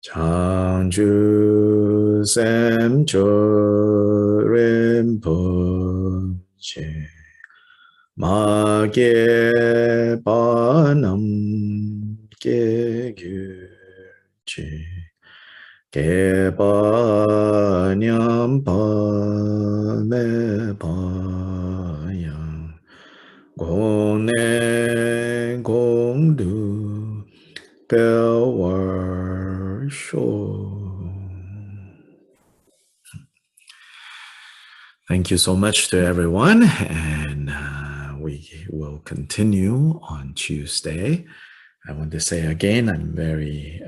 Speaker 4: Changju Semcho Rinpoche Magye Banam Gyegyuchi Geba Nyampa Mepaya Gone Gongdu Belwar Shou. Thank you so much to everyone, and we will continue on Tuesday. I want to say again, I'm very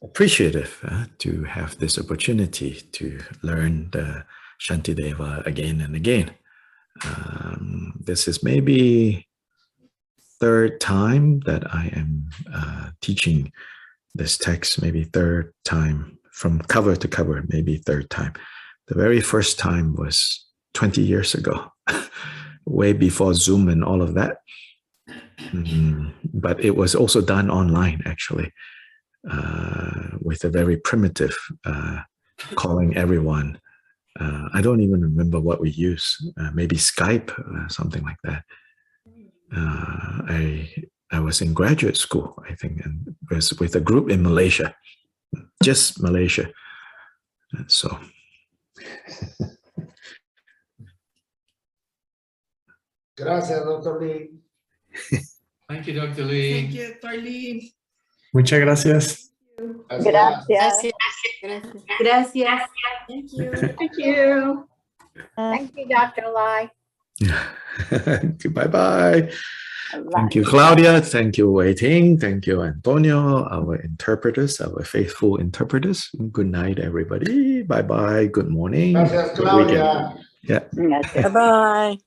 Speaker 4: appreciative to have this opportunity to learn the Shantideva again and again. This is maybe third time that I am teaching this text, maybe third time from cover to cover, maybe third time. The very first time was 20 years ago, way before Zoom and all of that. But it was also done online, actually, with a very primitive calling everyone. I don't even remember what we used, maybe Skype, something like that. I was in graduate school, I think, and was with a group in Malaysia, just Malaysia. So.
Speaker 5: Gracias, Dr. Lee.
Speaker 6: Thank you, Dr. Lee.
Speaker 7: Thank you, Dr. Lee.
Speaker 8: Muchas gracias.
Speaker 5: Gracias.
Speaker 7: Gracias.
Speaker 5: Thank you.
Speaker 7: Thank you.
Speaker 9: Thank you, Dr. Lai.
Speaker 4: Bye-bye. Thank you, Claudia. Thank you, Wei Ting. Thank you, Antonio, our interpreters, our faithful interpreters. Good night, everybody. Bye-bye. Good morning.
Speaker 5: Gracias,
Speaker 4: Good weekend.
Speaker 5: Claudia.
Speaker 4: Yeah.
Speaker 9: Bye-bye.